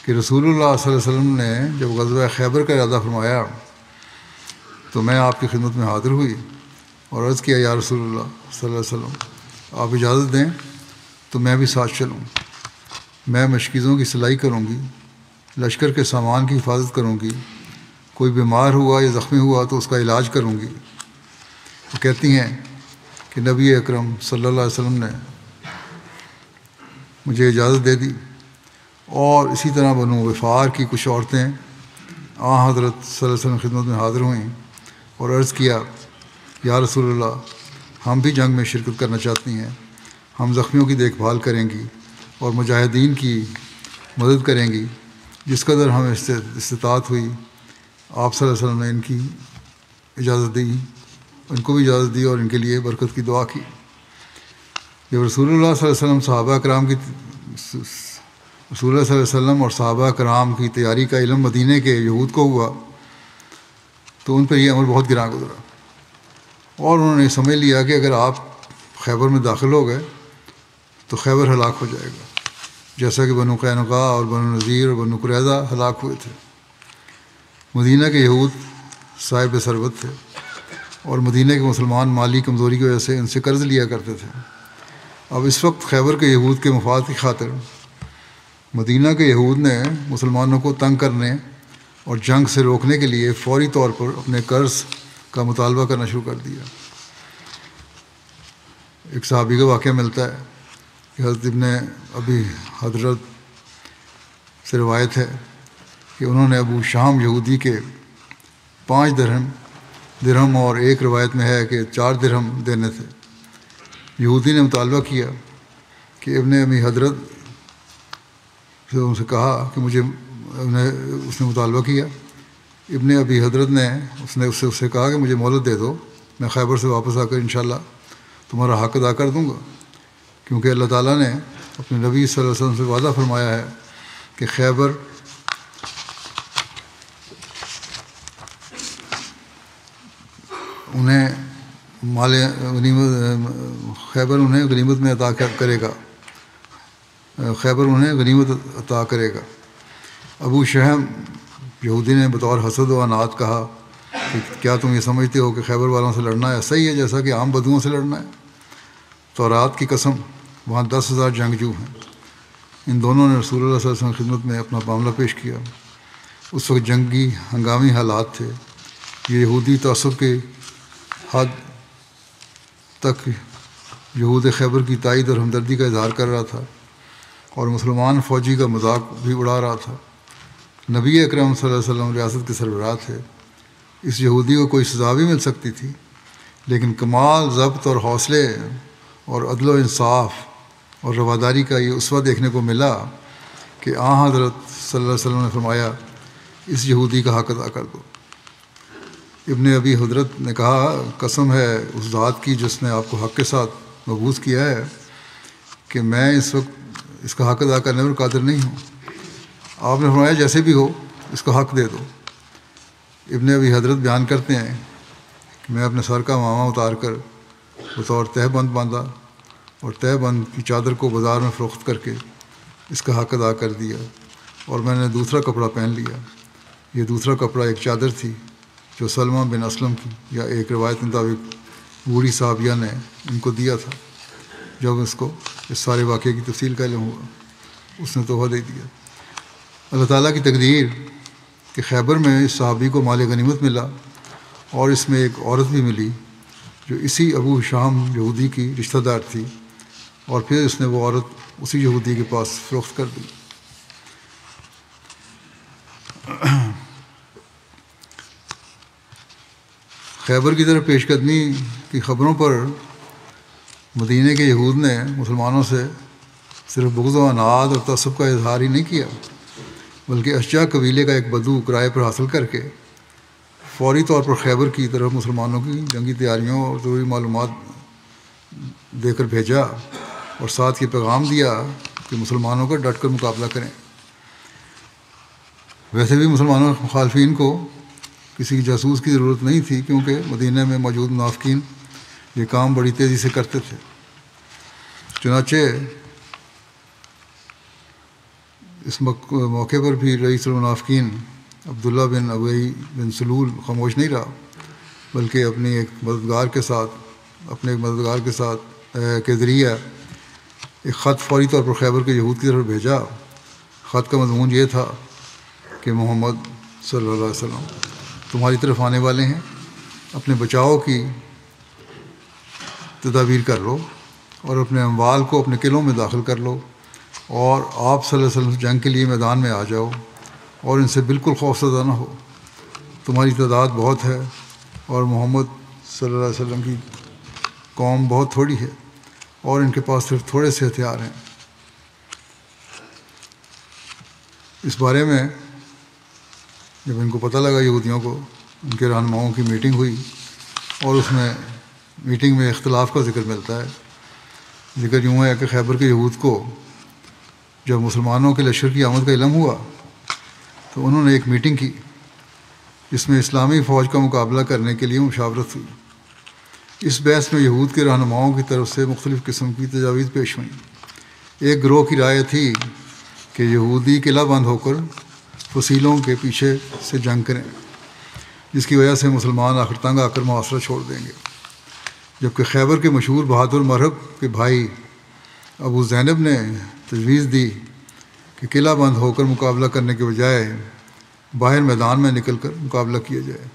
کہ رسول اللہ صلی اللہ علیہ وسلم نے جب غزوہ خیبر کا ارادہ فرمایا تو میں آپ کی خدمت میں حاضر ہوئی اور عرض کیا، یا رسول اللہ صلی اللہ علیہ وسلم، آپ اجازت دیں تو میں بھی ساتھ چلوں۔ میں مشکیزوں کی سلائی کروں گی، لشکر کے سامان کی حفاظت کروں گی، کوئی بیمار ہوا یا زخمی ہوا تو اس کا علاج کروں گی۔ وہ کہتی ہیں کہ نبی اکرم صلی اللہ علیہ وسلم نے مجھے اجازت دے دی، اور اسی طرح بنو غفار کی کچھ عورتیں حضرت صلی اللہ علیہ وسلم خدمت میں حاضر ہوئیں اور عرض کیا، یا رسول اللہ، ہم بھی جنگ میں شرکت کرنا چاہتی ہیں، ہم زخمیوں کی دیکھ بھال کریں گی اور مجاہدین کی مدد کریں گی، جس قدر ہمیں استطاعت ہوئی۔ آپ صلی اللہ علیہ وسلم نے ان کی اجازت دی، ان کو بھی اجازت دی اور ان کے لیے برکت کی دعا کی۔ جب رسول اللہ صلی اللہ علیہ وسلم رسول اللہ صلی اللہ علیہ وسلم اور صحابہ کرام کی تیاری کا علم مدینے کے یہود کو ہوا تو ان پر یہ امر بہت گراں گزرا، اور انہوں نے سمجھ لیا کہ اگر آپ خیبر میں داخل ہو گئے تو خیبر ہلاک ہو جائے گا، جیسا کہ بنو قینقاع اور بنو نذیر اور بنو قریظہ ہلاک ہوئے تھے۔ مدینہ کے یہود صاحب ثروت تھے اور مدینہ کے مسلمان مالی کمزوری کی وجہ سے ان سے قرض لیا کرتے تھے۔ اب اس وقت خیبر کے یہود کے مفاد کی خاطر مدینہ کے یہود نے مسلمانوں کو تنگ کرنے اور جنگ سے روکنے کے لیے فوری طور پر اپنے قرض کا مطالبہ کرنا شروع کر دیا۔ ایک صحابی کا واقعہ ملتا ہے کہ حضرت ابن ابی حضرت سے روایت ہے کہ انہوں نے ابو شام یہودی کے 5 درہم اور ایک روایت میں ہے کہ 4 درہم دینے تھے۔ یہودی نے مطالبہ کیا کہ ابن ابی حضرت سے ان سے کہا کہ اس نے مطالبہ کیا، ابن ابی حضرت نے اس سے کہا کہ مجھے مہلت دے دو، میں خیبر سے واپس آ کر انشاءاللہ تمہارا حق ادا کر دوں گا، کیونکہ اللہ تعالیٰ نے اپنے نبی صلی اللہ علیہ وسلم سے وعدہ فرمایا ہے کہ خیبر انہیں غنیمت میں عطا کرے گا، خیبر انہیں غنیمت عطا کرے گا۔ ابو شہم یہودی نے بطور حسد و عناد کہا کہ کیا تم یہ سمجھتے ہو کہ خیبر والوں سے لڑنا ایسا ہی ہے جیسا کہ عام بدوؤں سے لڑنا ہے؟ تورات کی قسم، وہاں 10,000 جنگجو ہیں، ان دونوں نے رسول اللہ صلی اللہ علیہ وسلم کی خدمت میں اپنا معاملہ پیش کیا۔ اس وقت جنگی ہنگامی حالات تھے۔ یہ یہودی تعصب کے حد تک یہود خیبر کی تائید اور ہمدردی کا اظہار کر رہا تھا اور مسلمان فوجی کا مذاق بھی اڑا رہا تھا۔ نبی اکرم صلی اللہ علیہ وسلم ریاست کے سربراہ تھے۔ اس یہودی کو کوئی سزا بھی مل سکتی تھی، لیکن کمال ضبط اور حوصلے اور عدل و انصاف اور رواداری کا یہ اسوہ دیکھنے کو ملا کہ حضرت صلی اللہ علیہ وسلم نے فرمایا، اس یہودی کا حق ادا کر دو۔ ابن ابی حضرت نے کہا، قسم ہے اس ذات کی جس نے آپ کو حق کے ساتھ مبعوث کیا ہے کہ میں اس وقت اس کا حق ادا کرنے پر قادر نہیں ہوں۔ آپ نے فرمایا جیسے بھی ہو اس کا حق دے دو۔ ابن ابی حضرت بیان کرتے ہیں کہ میں اپنے سر کا امامہ اتار کر بطور تہہ بند باندھا اور تہہ بند کی چادر کو بازار میں فروخت کر کے اس کا حق ادا کر دیا، اور میں نے دوسرا کپڑا پہن لیا۔ یہ دوسرا کپڑا ایک چادر تھی جو سلمہ بن اسلم کی، یا ایک روایت مطابق بوڑھی صحابیہ نے ان کو دیا تھا۔ جب اس کو اس سارے واقعے کی تفصیل کا علم ہوا، اس نے تحفہ دے دیا۔ اللہ تعالیٰ کی تقدیر کہ خیبر میں اس صحابی کو مال غنیمت ملا، اور اس میں ایک عورت بھی ملی جو اسی ابو شام یہودی کی رشتہ دار تھی، اور پھر اس نے وہ عورت اسی یہودی کے پاس فروخت کر دی۔ خیبر کی طرف پیش قدمی کی خبروں پر مدینہ کے یہود نے مسلمانوں سے صرف بغض و عناد اور تعصب کا اظہار ہی نہیں کیا، بلکہ اشجع قبیلے کا ایک بدو کرائے پر حاصل کر کے فوری طور پر خیبر کی طرف مسلمانوں کی جنگی تیاریوں اور ضروری معلومات دے کر بھیجا، اور ساتھ یہ پیغام دیا کہ مسلمانوں کا ڈٹ کر مقابلہ کریں۔ ویسے بھی مسلمانوں مخالفین کو کسی جاسوس کی ضرورت نہیں تھی، کیونکہ مدینہ میں موجود منافقین یہ کام بڑی تیزی سے کرتے تھے۔ چنانچہ اس موقع پر بھی رئیس المنافقین عبداللہ بن ابی بن سلول خاموش نہیں رہا، بلکہ اپنے ایک مددگار کے ساتھ کے ذریعہ ایک خط فوری طور پر خیبر کے یہود کی طرف بھیجا۔ خط کا مضمون یہ تھا کہ محمد صلی اللہ علیہ وسلم تمہاری طرف آنے والے ہیں، اپنے بچاؤ کی تدابیر کر لو اور اپنے اموال کو اپنے قلعوں میں داخل کر لو، اور آپ صلی اللہ علیہ وسلم جنگ کے لیے میدان میں آ جاؤ اور ان سے بالکل خوفزدہ نہ ہو۔ تمہاری تعداد بہت ہے اور محمد صلی اللہ علیہ وسلم کی قوم بہت تھوڑی ہے، اور ان کے پاس صرف تھوڑے سے ہتھیار ہیں۔ اس بارے میں جب ان کو پتہ لگا، یہودیوں کو، ان کے رہنماؤں کی میٹنگ ہوئی، اور اس میں میٹنگ میں اختلاف کا ذکر ملتا ہے۔ ذکر یوں ہے کہ خیبر کے یہود کو جب مسلمانوں کے لشکر کی آمد کا علم ہوا تو انہوں نے ایک میٹنگ کی جس میں اسلامی فوج کا مقابلہ کرنے کے لیے مشاورت ہوئی۔ اس بحث میں یہود کے رہنماؤں کی طرف سے مختلف قسم کی تجاویز پیش ہوئیں۔ ایک گروہ کی رائے تھی کہ یہودی قلعہ بند ہو کر فصیلوں کے پیچھے سے جنگ کریں، جس کی وجہ سے مسلمان آخر تنگ آ کر محاصرہ چھوڑ دیں گے، جبکہ خیبر کے مشہور بہادر مرہب کے بھائی ابو زینب نے تجویز دی کہ قلعہ بند ہو کر مقابلہ کرنے کے بجائے باہر میدان میں نکل کر مقابلہ کیا جائے،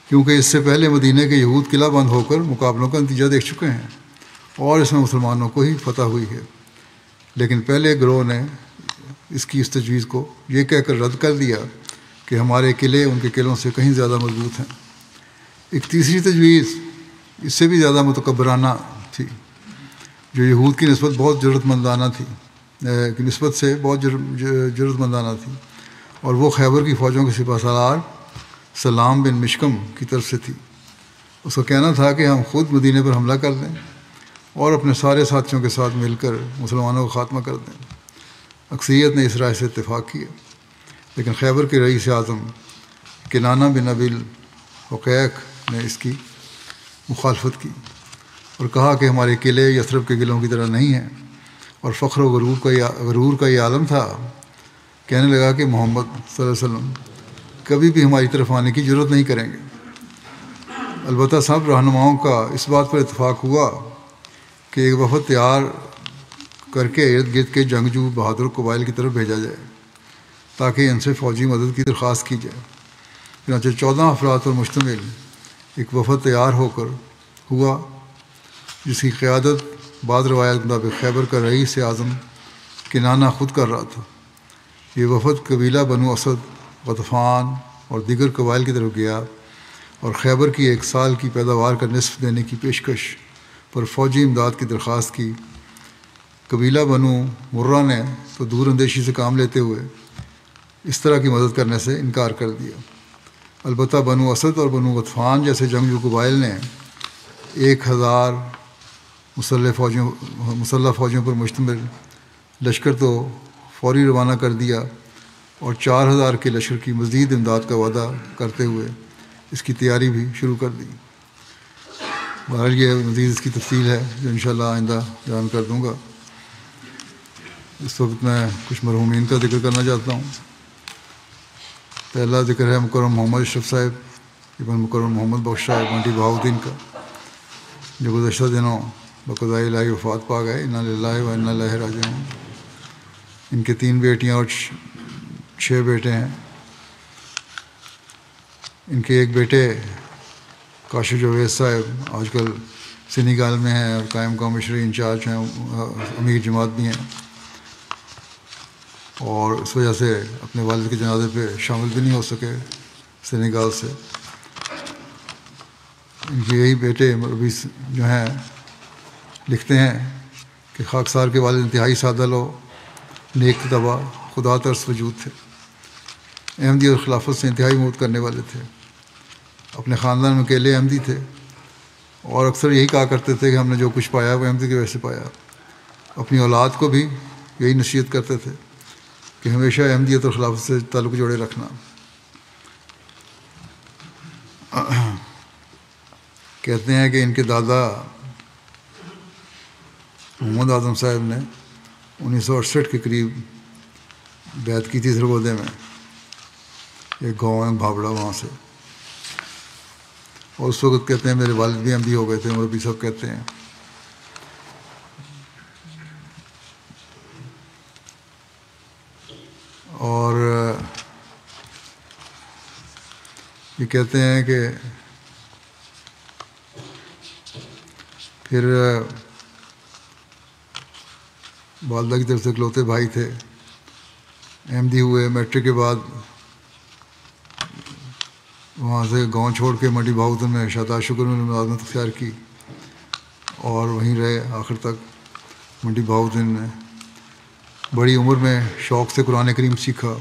کیونکہ اس سے پہلے مدینہ کے یہود قلعہ بند ہو کر مقابلوں کا نتیجہ دیکھ چکے ہیں اور اس میں مسلمانوں کو ہی فتح ہوئی ہے۔ لیکن پہلے گروہ نے اس تجویز کو یہ کہہ کر رد کر دیا کہ ہمارے قلعے ان کے قلعوں سے کہیں زیادہ مضبوط ہیں۔ ایک تیسری تجویز اس سے بھی زیادہ متکبرانہ تھی، جو یہود کی نسبت بہت جرأت مندانہ تھی اور وہ خیبر کی فوجوں کے سپہ سالار سلام بن مشکم کی طرف سے تھی۔ اس کا کہنا تھا کہ ہم خود مدینے پر حملہ کر دیں اور اپنے سارے ساتھیوں کے ساتھ مل کر مسلمانوں کا خاتمہ کر دیں۔ اکثریت نے اس رائے سے اتفاق کیا، لیکن خیبر کے رئیس اعظم کنانہ بن ابی الحقیق نے اس کی مخالفت کی اور کہا کہ ہمارے قلعے یثرب کے قلعوں کی طرح نہیں ہیں، اور فخر و غرور کا یہ عالم تھا۔ کہنے لگا کہ محمد صلی اللہ علیہ وسلم کبھی بھی ہماری طرف آنے کی جرات نہیں کریں گے۔ البتہ سب رہنماؤں کا اس بات پر اتفاق ہوا کہ ایک وفد تیار کر کے ارد گرد کے جنگجو بہادر قبائل کی طرف بھیجا جائے تاکہ ان سے فوجی مدد کی درخواست کی جائے۔ چنانچہ 14 افراد پر مشتمل ایک وفد تیار ہو کر ہوا، جس کی قیادت بعض روایات کے مطابق خیبر کا رئیس اعظم کنانہ خود کر رہا تھا۔ یہ وفد قبیلہ بنو اسد، غطفان اور دیگر قبائل کی طرف گیا اور خیبر کی 1 سال کی پیداوار کا نصف دینے کی پیشکش پر فوجی امداد کی درخواست کی۔ قبیلہ بنو مرہ نے تو دور اندیشی سے کام لیتے ہوئے اس طرح کی مدد کرنے سے انکار کر دیا۔ البتہ بنو اسد اور بنو غطفان جیسے جنگجو قبائل نے 1000 مسلح فوجیوں پر مشتمل لشکر تو فوری روانہ کر دیا اور 4000 کے لشکر کی مزید امداد کا وعدہ کرتے ہوئے اس کی تیاری بھی شروع کر دی۔ بہرحال یہ مزید اس کی تفصیل ہے جو انشاءاللہ آئندہ بیان کر دوں گا۔ اس وقت میں کچھ مرحومین کا ذکر کرنا چاہتا ہوں۔ پہلا ذکر ہے مکرم محمد اشرف صاحب ابن مکرم محمد بخش صاحب منٹی بہاؤدین کا، جو گزشتہ دنوں بقضاء الہی وفات پا گئے۔ انا للہ و انا الیہ راجعون۔ ان کے 3 بیٹیاں اور 6 بیٹے ہیں۔ ان کے ایک بیٹے کاشف جاوید صاحب آج کل سینیگال میں ہیں اور قائم قوم مشری انچارج ہیں، امیر جماعت بھی ہیں، اور اس وجہ سے اپنے والد کے جنازے پہ شامل بھی نہیں ہو سکے سینیگال سے۔ ان کے یہی بیٹے ابھی جو ہیں لکھتے ہیں کہ خاکسار کے والد انتہائی سادہ لو، نیک طبع، خدا ترس وجود تھے۔ احمدی اور خلافت سے انتہائی محبت کرنے والے تھے۔ اپنے خاندان میں اکیلے احمدی تھے اور اکثر یہی کہا کرتے تھے کہ ہم نے جو کچھ پایا وہ احمدی کی وجہ سے پایا۔ اپنی اولاد کو بھی یہی نصیحت کرتے تھے کہ ہمیشہ احمدیت اور خلافت سے تعلق جوڑے رکھنا۔ کہتے ہیں کہ ان کے دادا محمد اعظم صاحب نے 1968 کے قریب بیعت کی تھی سرگودے میں، ایک گاؤں ہے بھابڑا، وہاں سے، اور اس وقت کہتے ہیں میرے والد بھی احمدی ہو گئے تھے، مربی صاحب کہتے ہیں۔ اور یہ کہتے ہیں کہ پھر والدہ کی طرف سے اکلوتے بھائی تھے، احمدی ہوئے۔ میٹرک کے بعد وہاں سے گاؤں چھوڑ کے منڈی بہاؤدین میں شاداب شکر میں ملازمت اختیار کی اور وہیں رہے آخر تک منڈی بہاؤدین میں۔ بڑی عمر میں شوق سے قرآن کریم سیکھا،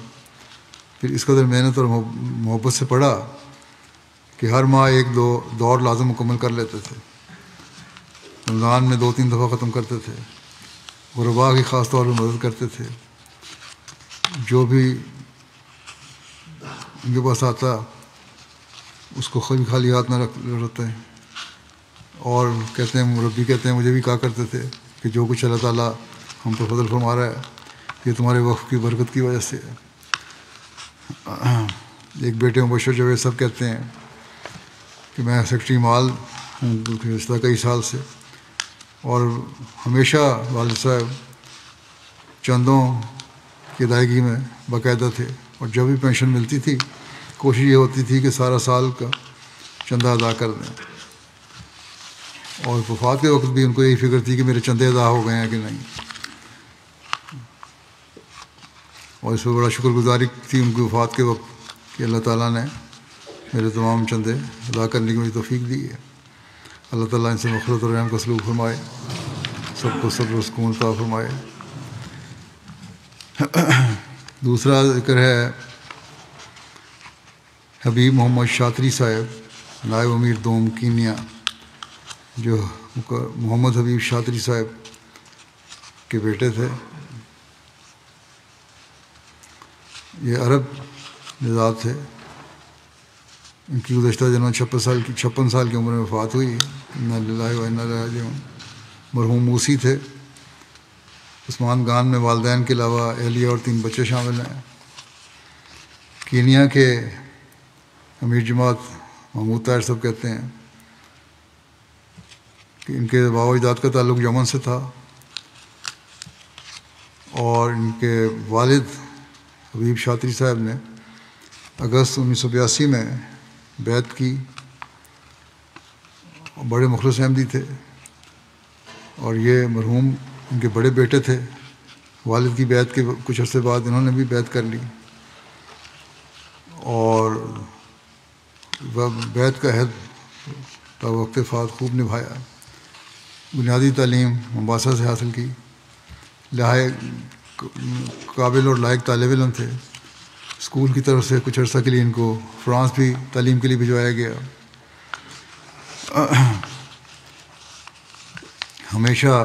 پھر اس قدر محنت اور محبت سے پڑھا کہ ہر ماہ 1 دور لازم مکمل کر لیتے تھے۔ رمضان میں 2-3 دفعہ ختم کرتے تھے۔ غرباء کی خاص طور پر مدد کرتے تھے، جو بھی ان کے پاس آتا اس کو خالی ہاتھ نہ رکھتے ہیں۔ اور کہتے ہیں مربی کہتے ہیں مجھے بھی کہا کرتے تھے کہ جو کچھ اللہ تعالیٰ ہم پر فضل فرما رہا ہے یہ تمہارے وقف کی برکت کی وجہ سے ہے۔ ایک بیٹے مبشر جاوید صاحب کہتے ہیں کہ میں سیکرٹری مال ہوں گزشتہ کئی سال سے، اور ہمیشہ والد صاحب چندوں کی ادائیگی میں باقاعدہ تھے، اور جب بھی پینشن ملتی تھی کوشش یہ ہوتی تھی کہ سارا سال کا چندہ ادا کر دیں، اور وفات کے وقت بھی ان کو یہی فکر تھی کہ میرے چندے ادا ہو گئے ہیں کہ نہیں، اور اس پہ بڑا شکر گزاری تھی ان کی وفات کے وقت کہ اللہ تعالیٰ نے میرے تمام چندے ادا کرنے کی مجھے توفیق دی ہے۔ اللہ تعالیٰ ان سے مغفرت اور رحم کا سلوک فرمائے، سب کو صبر و سکون عطا فرمائے۔ دوسرا ذکر ہے حبیب محمد شاطری صاحب، نائب امیر دوم کینیا، جو محمد حبیب شاطری صاحب کے بیٹے تھے۔ یہ عرب نژاد تھے۔ ان کی گزشتہ دنوں 56 سال کی عمر میں وفات ہوئی۔ انا للہ و انا الیہ راجعون۔ مرحوم موسی تھے۔ عثمان گان میں والدین کے علاوہ اہلیہ اور 3 بچے شامل ہیں۔ کینیا کے امیر جماعت محمود طاہر صاحب کہتے ہیں کہ ان کے بابا اجداد کا تعلق یمن سے تھا، اور ان کے والد حبیب شاطری صاحب نے اگست 1982 میں بیعت کی. بڑے مخلص احمدی تھے، اور یہ مرحوم ان کے بڑے بیٹے تھے. والد کی بیعت کے کچھ عرصے بعد انہوں نے بھی بیعت کر لی، اور بیعت کا عہد تا وقت وفات خوب نبھایا. بنیادی تعلیم مومباسا سے حاصل کی. قابل اور لائق طالب علم تھے. اسکول کی طرف سے کچھ عرصہ کے لیے ان کو فرانس بھی تعلیم کے لیے بھجوایا گیا. ہمیشہ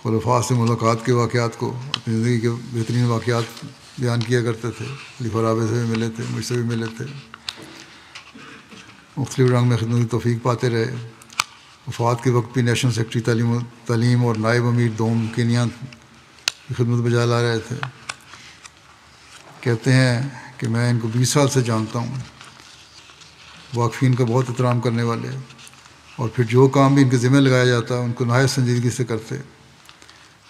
خلفاء سے ملاقات کے واقعات کو اپنی زندگی کے بہترین واقعات بیان کیا کرتے تھے. خلیفہ رابع سے بھی ملے تھے، مجھ سے بھی ملے تھے. مختلف رنگ میں خدمت کی توفیق پاتے رہے. وفات کے وقت بھی نیشنل سیکرٹری تعلیم اور نائب امیر دوم کینیا کی خدمت بجا لا رہے تھے. کہتے ہیں کہ میں ان کو 20 سال سے جانتا ہوں. واقفین کا بہت احترام کرنے والے، اور پھر جو کام بھی ان کے ذمہ لگایا جاتا ان کو نہایت سنجیدگی سے کرتے.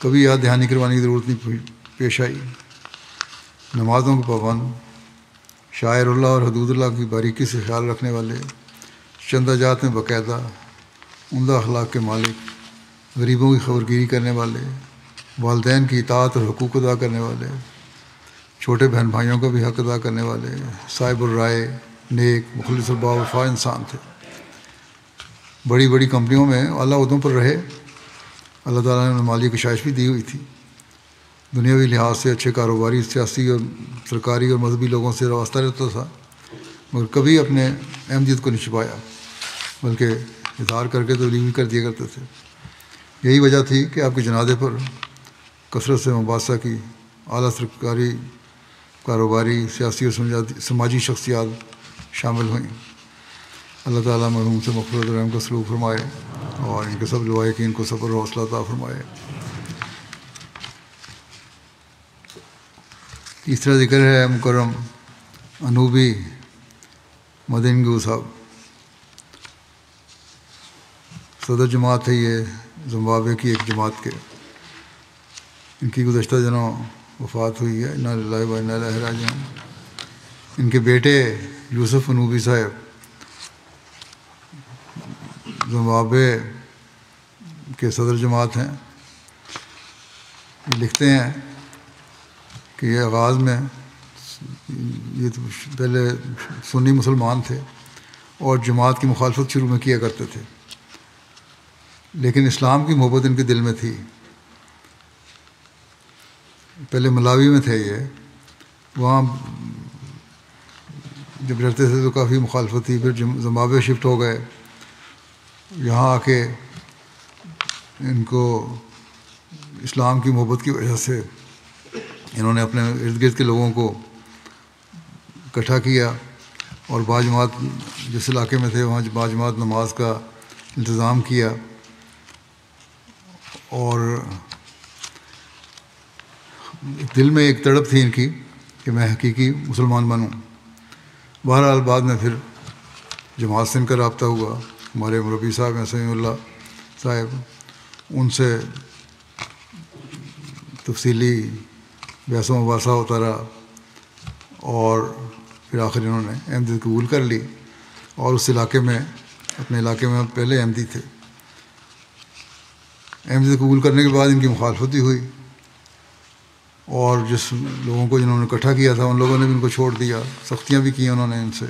کبھی یاد دہانی کروانے کی ضرورت نہیں پیش آئی. نمازوں کے پابند، شاعر اللہ اور حدود اللہ کی باریکی سے خیال رکھنے والے، چندہ جات میں باقاعدہ، عمدہ اخلاق کے مالک، غریبوں کی خبرگیری کرنے والے، والدین کی اطاعت اور حقوق ادا کرنے والے، چھوٹے بہن بھائیوں کا بھی حق ادا کرنے والے، صاحب الرائے، نیک، مخلص اور باوفا انسان تھے. بڑی بڑی کمپنیوں میں اعلیٰ عہدوں پر رہے. اللہ تعالیٰ نے مالی کشائش بھی دی ہوئی تھی. دنیاوی لحاظ سے اچھے کاروباری، سیاسی اور سرکاری اور مذہبی لوگوں سے وابستہ رہتا تھا، مگر کبھی اپنے احمدیت کو نہیں چھپایا، بلکہ اظہار کر کے تبلیغ بھی کر دیا کرتے تھے. یہی وجہ تھی کہ آپ کے جنازے پر کثرت سے مومباسا کی اعلیٰ سرکاری، کاروباری، سیاسی اور سماجی شخصیات شامل ہوئیں. اللہ تعالیٰ مرحوم سے مغفرت و رحم کا سلوک فرمائے، اور ان کے سب لوائقین کو صبر و حوصلہ عطا فرمائے. تیسرا ذکر ہے مکرم انوبی مدنگو صاحب. صدر جماعت ہے یہ زمبابوے کی ایک جماعت کے. ان کی گزشتہ دنوں وفات ہوئی ہے. انا للہ و انا الیہ راجعون. ان کے بیٹے یوسف انوبی صاحب زمبابوے کے صدر جماعت ہیں. یہ لکھتے ہیں کہ یہ آغاز میں یہ تو پہلے سنی مسلمان تھے اور جماعت کی مخالفت شروع میں کیا کرتے تھے، لیکن اسلام کی محبت ان کے دل میں تھی. پہلے ملاوی میں تھے یہ، وہاں جب رہتے تھے تو کافی مخالفت تھی. پھر زمبابوے شفٹ ہو گئے. یہاں آ کے ان کو اسلام کی محبت کی وجہ سے انہوں نے اپنے ارد گرد کے لوگوں کو اکٹھا کیا، اور باجماعت جس علاقے میں تھے وہاں باجماعت نماز کا انتظام کیا، اور دل میں ایک تڑپ تھی ان کی کہ میں حقیقی مسلمان بنوں. بہرحال بعد میں پھر جماعت سے ان کا رابطہ ہوا. ہمارے مربی صاحب ہیں سمیع اللہ صاحب، ان سے تفصیلی بحث و مباحثہ ہوتا رہا، اور پھر آخر انہوں نے احمدیت قبول کر لی. اور اس علاقے میں، اپنے علاقے میں پہلے احمدی تھے. احمدیت قبول کرنے کے بعد ان کی مخالفت بھی ہوئی، اور جس لوگوں کو جنہوں نے اکٹھا کیا تھا ان لوگوں نے بھی ان کو چھوڑ دیا، سختیاں بھی کی انہوں نے ان سے.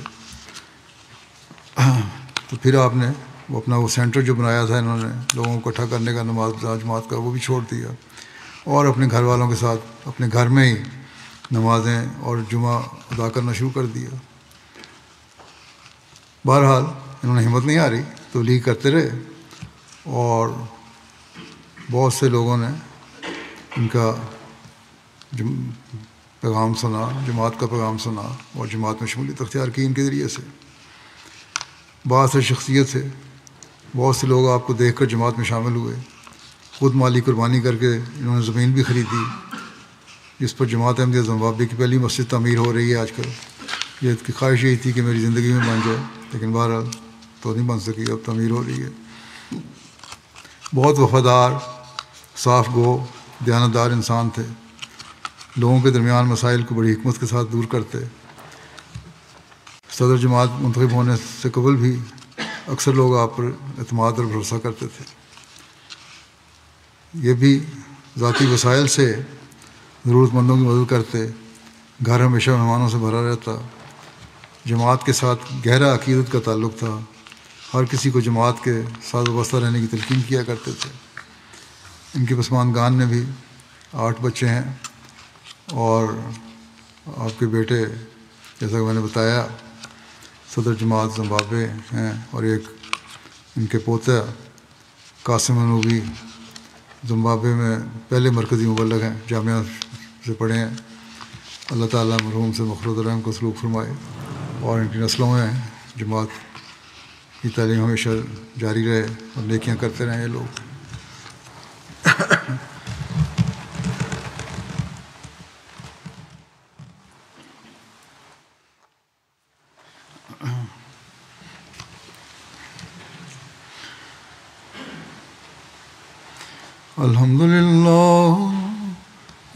تو پھر آپ نے وہ سینٹر جو بنایا تھا انہوں نے لوگوں کو اکٹھا کرنے کا، نماز جماعت کا، وہ بھی چھوڑ دیا، اور اپنے گھر والوں کے ساتھ اپنے گھر میں ہی نمازیں اور جمعہ ادا کرنا شروع کر دیا. بہرحال انہوں نے ہمت نہیں ہاری، تبلیغ کرتے رہے، اور بہت سے لوگوں نے ان کا پیغام سنا، جماعت کا پیغام سنا، اور جماعت میں شمولیت اختیار کی ان کے ذریعے سے. بعض سے شخصیت سے بہت سے لوگ آپ کو دیکھ کر جماعت میں شامل ہوئے. خود مالی قربانی کر کے انہوں نے زمین بھی خریدی، جس پر جماعت احمدیہ زمبابوے کی پہلی مسجد تعمیر ہو رہی ہے آج کل. یہ کی خواہش یہی تھی کہ میری زندگی میں بن جائے، لیکن بہرحال تو نہیں بن سکی، اب تعمیر ہو رہی ہے. بہت وفادار، صاف گو، دیانتدار انسان تھے، لوگوں کے درمیان مسائل کو بڑی حکمت کے ساتھ دور کرتے۔ صدر جماعت منتخب ہونے سے قبل بھی اکثر لوگ آپ پر اعتماد اور بھروسہ کرتے تھے۔ یہ بھی ذاتی وسائل سے ضرورت مندوں کی مدد کرتے، گھر ہمیشہ مہمانوں سے بھرا رہتا، جماعت کے ساتھ گہرا عقیدت کا تعلق تھا، ہر کسی کو جماعت کے ساتھ وابستہ رہنے کی تلقین کیا کرتے تھے۔ ان کے پسماندگان میں بھی 8 بچے ہیں، اور آپ کے بیٹے جیسا کہ میں نے بتایا صدر جماعت زمبابوے ہیں، اور ایک ان کے پوتا قاسم انوبی زمبابوے میں پہلے مرکزی مبلغ ہیں، جامعہ سے پڑھے ہیں۔ اللہ تعالیٰ مرحوم سے مغفرت و رحم کو سلوک فرمائے، اور ان کی نسلوں میں جماعت کی تعلیم ہمیشہ جاری رہے اور نیکیاں کرتے رہیں یہ لوگ۔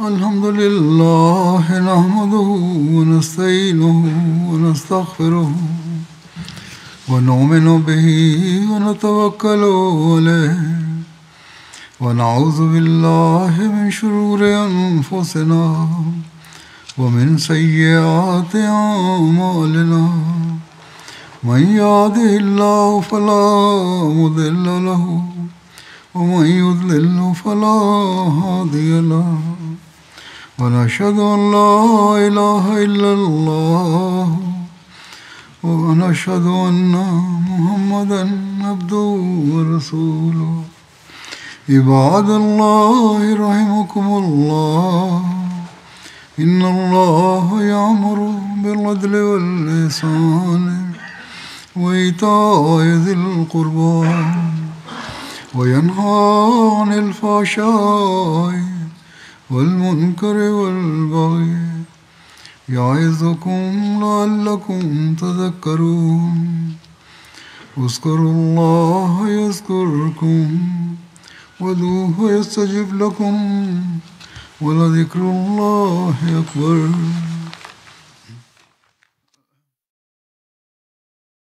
الحمد لله نحمده ونستعينه ونستغفره ونؤمن به ونتوكل عليه ونعوذ بالله من شرور أنفسنا ومن سيئات أعمالنا من يهده الله فلا مضل له ومن يضلل فلا هادي له ونشهد أن لا إله إلا الله ونشهد أن محمدا عبده ورسوله عباد الله رحمكم الله إن الله يأمر بالعدل والإحسان وإيتاء ذي القربى وينهى عن الفحشاء والمنكر والبغي يعظكم لعلكم تذكرون اذكروا الله يذكركم وادعوه يستجب لكم ولذكر الله أكبر